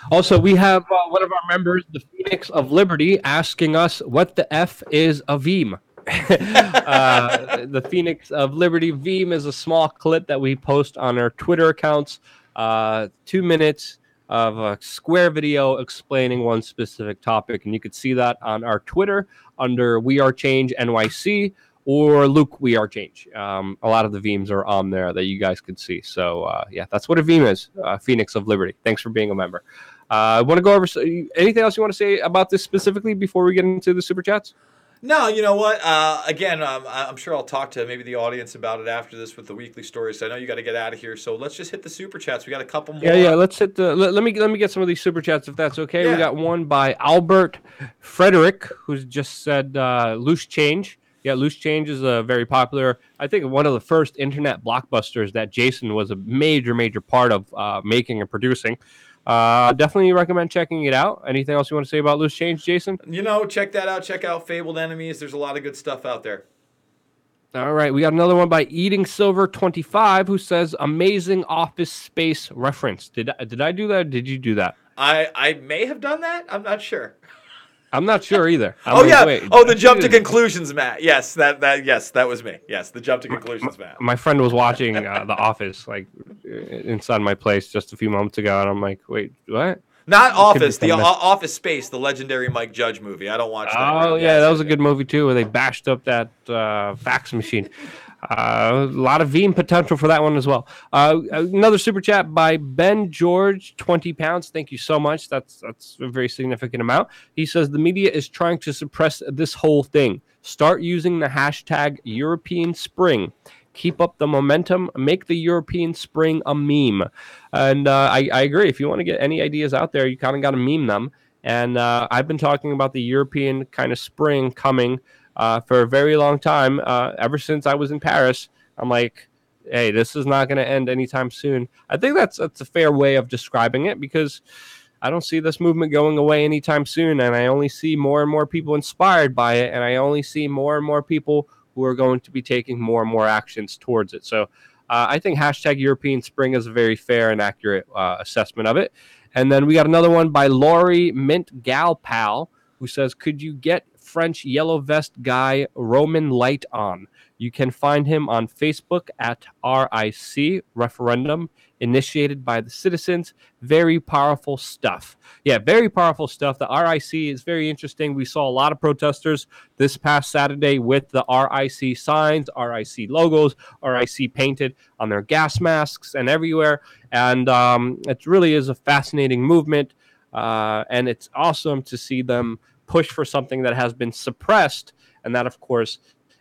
Also, we have one of our members, the Phoenix of Liberty, asking us what the F is a Veeam. The Phoenix of Liberty Veeam is a small clip that we post on our Twitter accounts. 2 minutes of a square video explaining one specific topic, and you could see that on our Twitter under WeAreChange NYC or Luke WeAreChange. A lot of the Veeams are on there that you guys could see. So that's what a Veeam is. Phoenix of Liberty. Thanks for being a member. I want to go over anything else you want to say about this specifically before we get into the super chats? No, you know what? Again, I'm sure I'll talk to maybe the audience about it after this with the weekly stories. So I know you got to get out of here. So let's just hit the super chats. We got a couple more. Yeah. Let's hit the. Let me get some of these super chats if that's okay. Yeah. We got one by Albert Frederick, who's just said loose change. Yeah, loose change is a very popular. I think one of the first internet blockbusters that Jason was a major part of making and producing. Definitely recommend checking it out. Anything else you want to say about Loose Change, Jason? Check that out. Check out Fabled Enemies. There's a lot of good stuff out there. All right, we got another one by Eating Silver 25 who says amazing Office Space reference. Did I do that? Or did you do that? I may have done that. I'm not sure. I'm not sure either. The jump to conclusions, Matt. Yes, that was me. Yes, the jump to conclusions, Matt. My friend was watching The Office inside my place just a few moments ago, and I'm like, wait, what? Not Office, the Office Space, the legendary Mike Judge movie. I don't watch that. Oh, yeah, that was a good movie, too, where they bashed up that fax machine. A lot of Veeam potential for that one as well. Another super chat by Ben George, 20 pounds. Thank you so much. That's a very significant amount. He says the media is trying to suppress this whole thing. Start using the hashtag European Spring. Keep up the momentum. Make the European Spring a meme. And I agree. If you want to get any ideas out there, you kind of got to meme them. And I've been talking about the European kind of spring coming for a very long time. Ever since I was in Paris, I'm like, hey, this is not going to end anytime soon. I think that's a fair way of describing it because I don't see this movement going away anytime soon. And I only see more and more people inspired by it. And I only see more and more people who are going to be taking more and more actions towards it. So I think hashtag European Spring is a very fair and accurate assessment of it. And then we got another one by Laurie Mint Gal Pal, who says, could you get French yellow vest guy Roman Light on? You can find him on Facebook at RIC Referendum, initiated by the citizens. Very powerful stuff. Yeah, very powerful stuff. The RIC is very interesting. We saw a lot of protesters this past Saturday with the RIC signs, RIC logos, RIC painted on their gas masks and everywhere. And it really is a fascinating movement. And it's awesome to see them push for something that has been suppressed, and that, of course,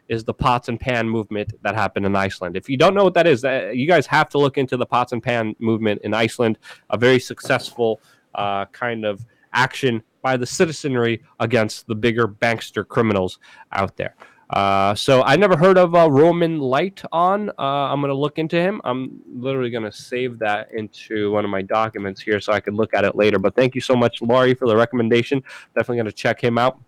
is the pots and pan movement that happened in Iceland. If you don't know what that is, you guys have to look into the pots and pan movement in Iceland, a very successful kind of action by the citizenry against the bigger bankster criminals out there. So I never heard of Roman Light on. I'm going to look into him. I'm literally going to save that into one of my documents here so I can look at it later. But thank you so much, Laurie, for the recommendation. Definitely going to check him out.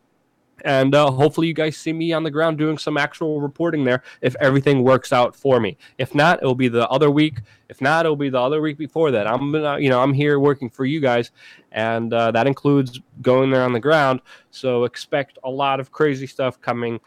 And hopefully you guys see me on the ground doing some actual reporting there if everything works out for me. If not, it'll be the other week. If not, it'll be the other week before that. I'm here working for you guys, and that includes going there on the ground. So expect a lot of crazy stuff coming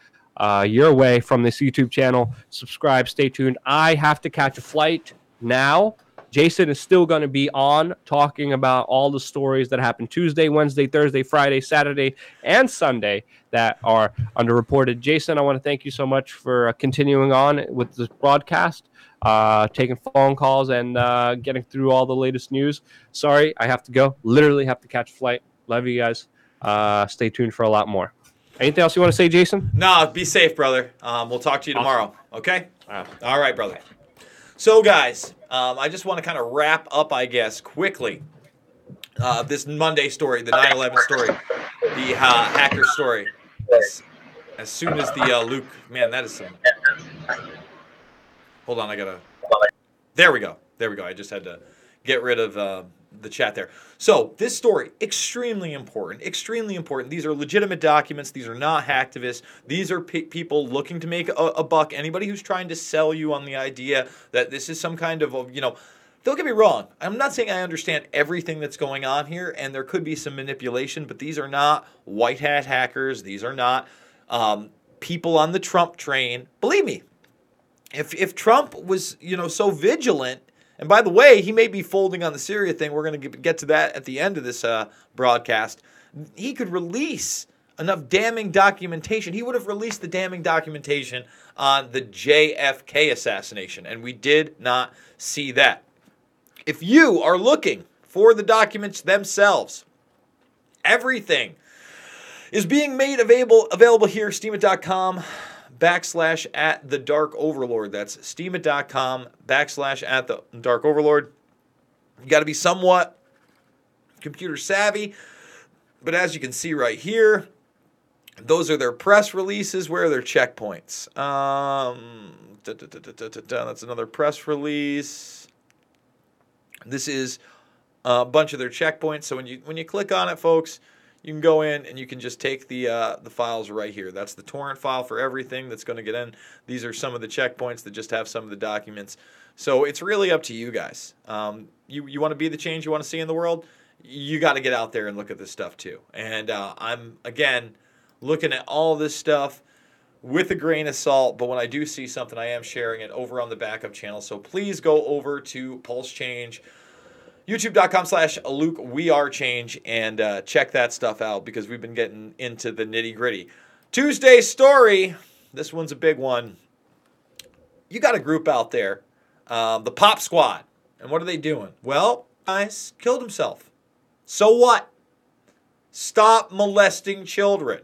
your way from this YouTube channel. Subscribe, stay tuned. I have to catch a flight now. Jason is still going to be on talking about all the stories that happened Tuesday, Wednesday, Thursday, Friday, Saturday, and Sunday that are underreported. Jason, I want to thank you so much for continuing on with this broadcast, taking phone calls, and getting through all the latest news. Sorry, I have to go. Literally have to catch a flight. Love you guys. Stay tuned for a lot more. Anything else you want to say, Jason? No, be safe, brother. We'll talk to you tomorrow, okay? All right, brother. So, guys, I just want to kind of wrap up, I guess, quickly this Monday story, the 9/11 story, the hacker story. As soon as the Luke, man, that is some. Hold on, I gotta. There we go. I just had to get rid of the chat there. So this story, extremely important. These are legitimate documents. These are not hacktivists. These are people looking to make a buck. Anybody who's trying to sell you on the idea that this is some kind of, don't get me wrong. I'm not saying I understand everything that's going on here, and there could be some manipulation, but these are not white hat hackers. These are not people on the Trump train. Believe me, if Trump was, so vigilant. And by the way, he may be folding on the Syria thing. We're going to get to that at the end of this broadcast. He could release enough damning documentation. He would have released the damning documentation on the JFK assassination, and we did not see that. If you are looking for the documents themselves, everything is being made available here, steemit.com. /at the Dark Overlord. That's steemit.com /at the Dark Overlord. You got to be somewhat computer savvy, but as you can see right here, those are their press releases. Where are their checkpoints? That's another press release. This is a bunch of their checkpoints. So when you click on it, folks, you can go in and you can just take the files right here. That's the torrent file for everything that's going to get in. These are some of the checkpoints that just have some of the documents. So it's really up to you guys. You want to be the change you want to see in the world? You got to get out there and look at this stuff too. And I'm, again, looking at all this stuff with a grain of salt. But when I do see something, I am sharing it over on the backup channel. So please go over to Pulse Change, YouTube.com/Luke WeAreChange, and check that stuff out because we've been getting into the nitty gritty. Tuesday's story, this one's a big one. You got a group out there, the Pop Squad, and what are they doing? Well, guys, killed himself. So what? Stop molesting children.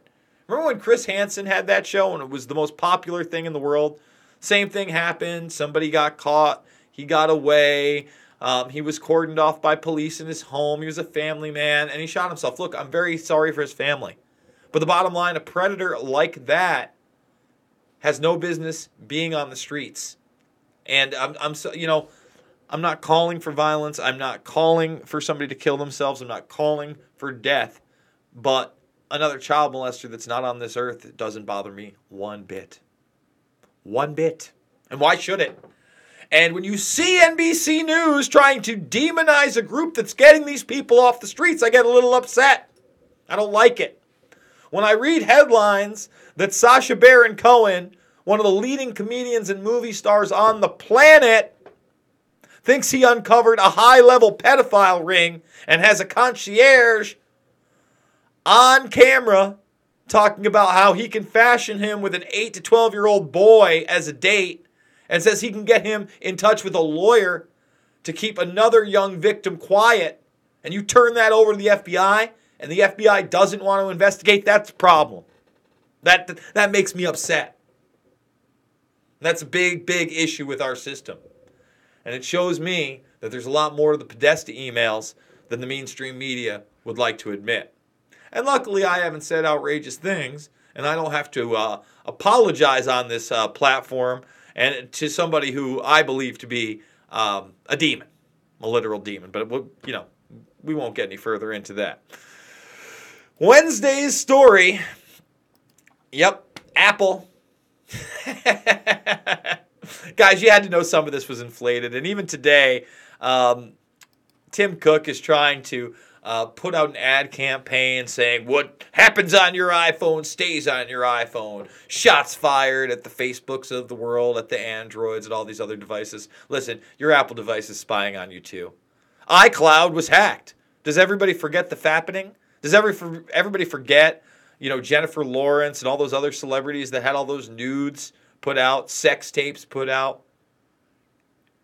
Remember when Chris Hansen had that show and it was the most popular thing in the world? Same thing happened. Somebody got caught. He got away. He was cordoned off by police in his home. He was a family man, and he shot himself. Look, I'm very sorry for his family. But the bottom line, a predator like that has no business being on the streets. And I'm not calling for violence. I'm not calling for somebody to kill themselves. I'm not calling for death. But another child molester that's not on this earth, it doesn't bother me one bit. One bit. And why should it? And when you see NBC News trying to demonize a group that's getting these people off the streets, I get a little upset. I don't like it. When I read headlines that Sacha Baron Cohen, one of the leading comedians and movie stars on the planet, thinks he uncovered a high-level pedophile ring and has a concierge on camera talking about how he can fashion him with an 8 to 12-year-old boy as a date, and says he can get him in touch with a lawyer to keep another young victim quiet, and you turn that over to the FBI and the FBI doesn't want to investigate, that's a problem. That makes me upset. That's a big, big issue with our system. And it shows me that there's a lot more to the Podesta emails than the mainstream media would like to admit. And luckily, I haven't said outrageous things, and I don't have to apologize on this platform and to somebody who I believe to be a demon, a literal demon. But, we won't get any further into that. Wednesday's story. Yep, Apple. Guys, you had to know some of this was inflated. And even today, Tim Cook is trying to put out an ad campaign saying what happens on your iPhone stays on your iPhone. Shots fired at the Facebooks of the world, at the Androids, and all these other devices. Listen, your Apple device is spying on you too. iCloud was hacked. Does everybody forget the fappening? Does everybody forget, Jennifer Lawrence and all those other celebrities that had all those nudes put out, sex tapes put out?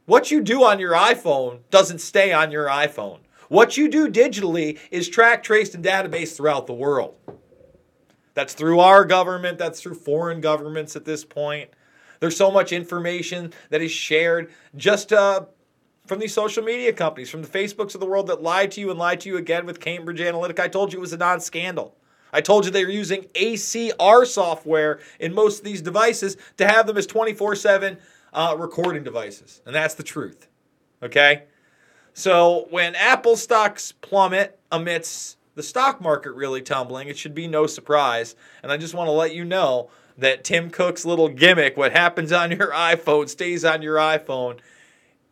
What you do on your iPhone doesn't stay on your iPhone. What you do digitally is tracked, traced, and databased throughout the world. That's through our government. That's through foreign governments at this point. There's so much information that is shared just from these social media companies, from the Facebooks of the world that lied to you and lied to you again with Cambridge Analytica. I told you it was a non-scandal. I told you they were using ACR software in most of these devices to have them as 24/7 recording devices. And that's the truth. Okay? So when Apple stocks plummet amidst the stock market really tumbling, it should be no surprise. And I just want to let you know that Tim Cook's little gimmick, what happens on your iPhone stays on your iPhone,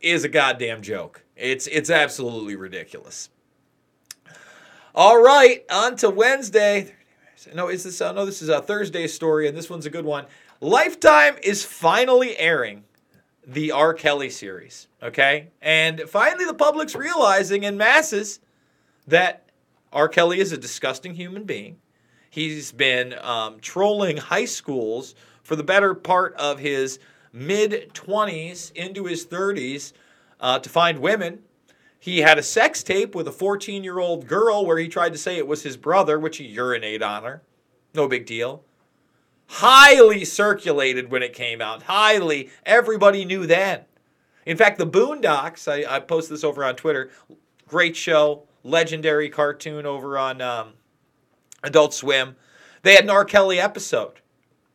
is a goddamn joke. It's absolutely ridiculous. All right, on to Wednesday. No, this is a Thursday story, and this one's a good one. Lifetime is finally airing the R. Kelly series, okay? And finally the public's realizing in masses that R. Kelly is a disgusting human being. He's been trolling high schools for the better part of his mid-20s into his 30s to find women. He had a sex tape with a 14-year-old girl where he tried to say it was his brother, which he urinated on her. No big deal. Highly circulated when it came out. Highly. Everybody knew then. In fact, the Boondocks, I posted this over on Twitter, great show, legendary cartoon over on Adult Swim. They had an R. Kelly episode.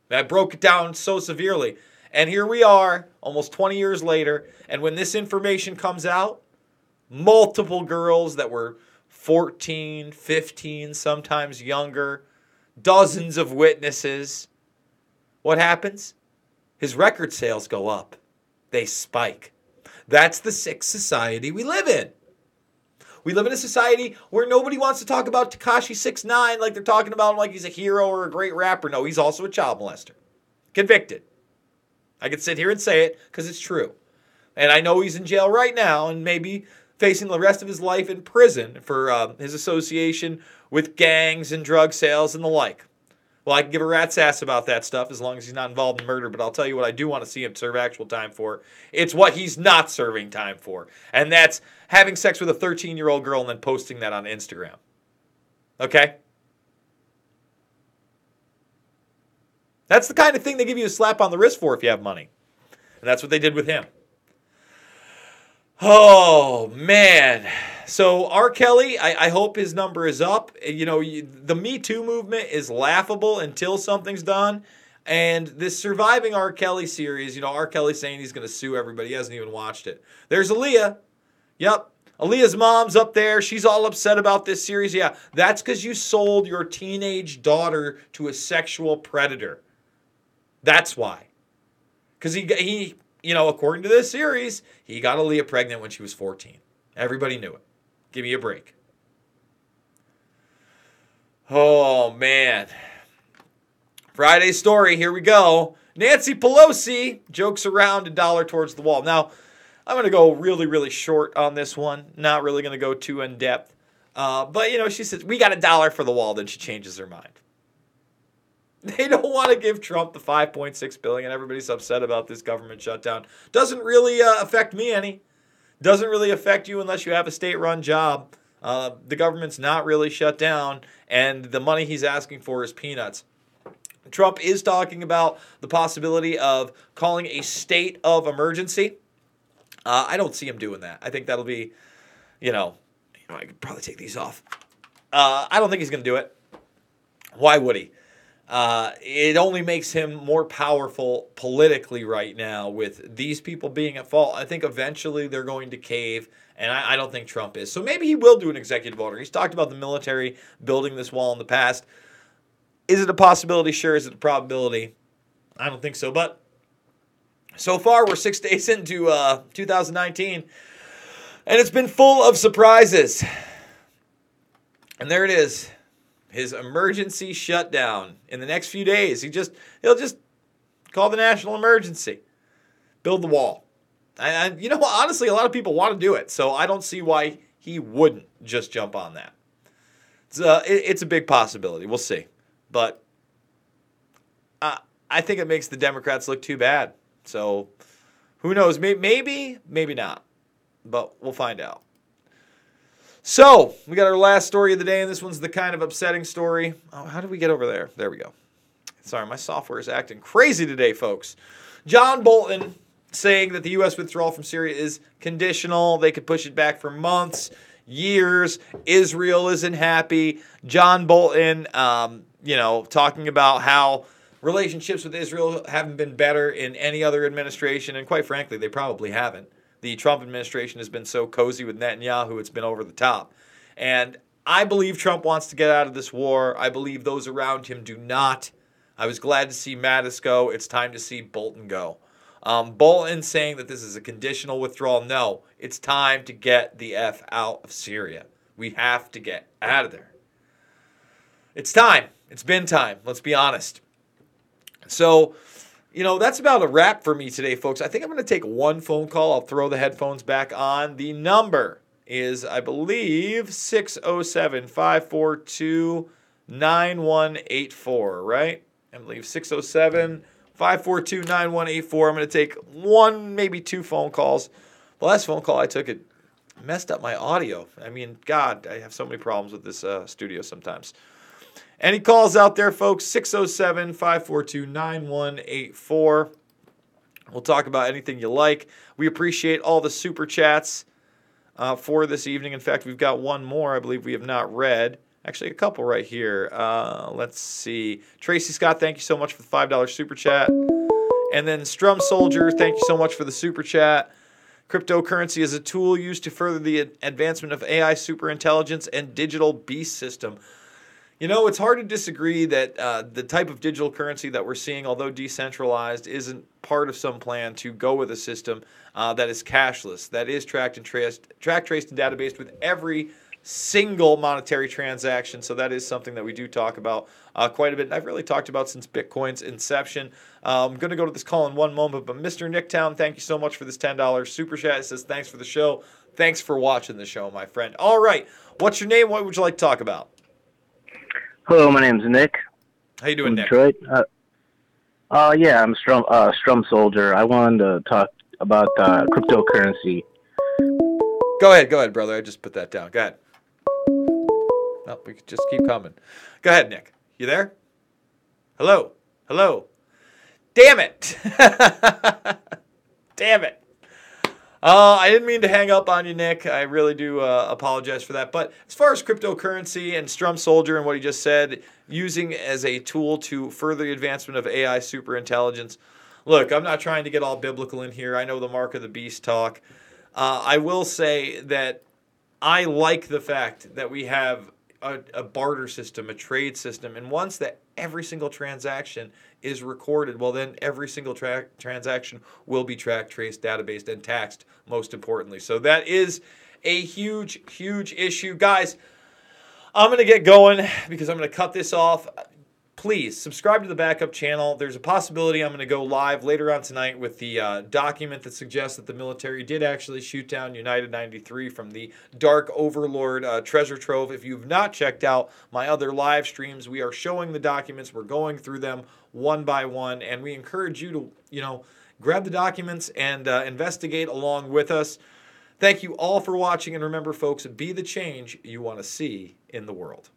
I broke it down so severely. And here we are, almost 20 years later, and when this information comes out, multiple girls that were 14, 15, sometimes younger, dozens of witnesses. What happens? His record sales go up. They spike. That's the sick society we live in. We live in a society where nobody wants to talk about Tekashi 6ix9ine like they're talking about him like he's a hero or a great rapper. No, he's also a child molester. Convicted. I can sit here and say it because it's true. And I know he's in jail right now and maybe facing the rest of his life in prison for his association with gangs and drug sales and the like. Well, I can give a rat's ass about that stuff as long as he's not involved in murder, but I'll tell you what I do want to see him serve actual time for. It's what he's not serving time for. And that's having sex with a 13-year-old girl and then posting that on Instagram. Okay? That's the kind of thing they give you a slap on the wrist for if you have money. And that's what they did with him. Oh, man. So R. Kelly, I hope his number is up. The Me Too movement is laughable until something's done. And this Surviving R. Kelly series, R. Kelly saying he's going to sue everybody. He hasn't even watched it. There's Aaliyah. Yep. Aaliyah's mom's up there. She's all upset about this series. Yeah, that's because you sold your teenage daughter to a sexual predator. That's why. Because he according to this series, he got Aaliyah pregnant when she was 14. Everybody knew it. Give me a break. Oh, man. Friday's story, here we go. Nancy Pelosi jokes around $1 towards the wall. Now, I'm going to go really, really short on this one. Not really going to go too in-depth. But, she says, we got $1 for the wall. Then she changes her mind. They don't want to give Trump the $5.6 billion. Everybody's upset about this government shutdown. Doesn't really affect me any. Doesn't really affect you unless you have a state-run job. The government's not really shut down, and the money he's asking for is peanuts. Trump is talking about the possibility of calling a state of emergency. I don't see him doing that. I think that'll be, I could probably take these off. I don't think he's going to do it. Why would he? It only makes him more powerful politically right now with these people being at fault. I think eventually they're going to cave, and I don't think Trump is. So maybe he will do an executive order. He's talked about the military building this wall in the past. Is it a possibility? Sure. Is it a probability? I don't think so. But so far, we're 6 days into 2019, and it's been full of surprises. And there it is. His emergency shutdown in the next few days. He'll just call the national emergency. Build the wall. And honestly, a lot of people want to do it. So I don't see why he wouldn't just jump on that. It's a big possibility. We'll see. But I think it makes the Democrats look too bad. So who knows? Maybe not. But we'll find out. So we got our last story of the day, and this one's the kind of upsetting story. Oh, how did we get over there? There we go. Sorry, my software is acting crazy today, folks. John Bolton saying that the U.S. withdrawal from Syria is conditional. They could push it back for months, years. Israel isn't happy. John Bolton, talking about how relationships with Israel haven't been better in any other administration, and quite frankly, they probably haven't. The Trump administration has been so cozy with Netanyahu, it's been over the top. And I believe Trump wants to get out of this war. I believe those around him do not. I was glad to see Mattis go. It's time to see Bolton go. Bolton saying that this is a conditional withdrawal. No, it's time to get the F out of Syria. We have to get out of there. It's time. It's been time. Let's be honest. So, that's about a wrap for me today, folks. I think I'm going to take one phone call. I'll throw the headphones back on. The number is, I believe, 607-542-9184, right? I believe 607-542-9184. I'm going to take one, maybe two phone calls. The last phone call I took, it messed up my audio. I mean, God, I have so many problems with this studio sometimes. Any calls out there, folks? 607-542-9184. We'll talk about anything you like. We appreciate all the super chats for this evening. In fact, we've got one more I believe we have not read. Actually, a couple right here. Let's see. Tracy Scott, thank you so much for the $5 super chat. And then Strum Soldier, thank you so much for the super chat. Cryptocurrency is a tool used to further the advancement of AI superintelligence and digital beast system. It's hard to disagree that the type of digital currency that we're seeing, although decentralized, isn't part of some plan to go with a system that is cashless, that is tracked, traced, and databased with every single monetary transaction. So that is something that we do talk about quite a bit. I've really talked about since Bitcoin's inception. I'm going to go to this call in one moment, but Mr. Nicktown, thank you so much for this $10 super chat. It says, thanks for the show. Thanks for watching the show, my friend. All right. What's your name? What would you like to talk about? Hello, my name's Nick. How you doing, Nick? Detroit. Yeah, I'm Strum Soldier. I wanted to talk about cryptocurrency. Go ahead, brother. I just put that down. Go ahead. No, we could just keep coming. Go ahead, Nick. You there? Hello? Damn it! Damn it! I didn't mean to hang up on you, Nick. I really do apologize for that. But as far as cryptocurrency and Strum Soldier and what he just said, using as a tool to further the advancement of AI superintelligence, look, I'm not trying to get all biblical in here. I know the mark of the beast talk. I will say that I like the fact that we have a barter system, a trade system, and once that every single transaction is recorded, well, then every single transaction will be tracked, traced, databased, and taxed, most importantly. So that is a huge, huge issue. Guys, I'm going to get going because I'm going to cut this off. Please subscribe to the backup channel. There's a possibility I'm going to go live later on tonight with the document that suggests that the military did actually shoot down United 93 from the Dark Overlord treasure trove. If you've not checked out my other live streams, we are showing the documents. We're going through them one by one, and we encourage you to, grab the documents and investigate along with us. Thank you all for watching, and remember, folks, be the change you want to see in the world.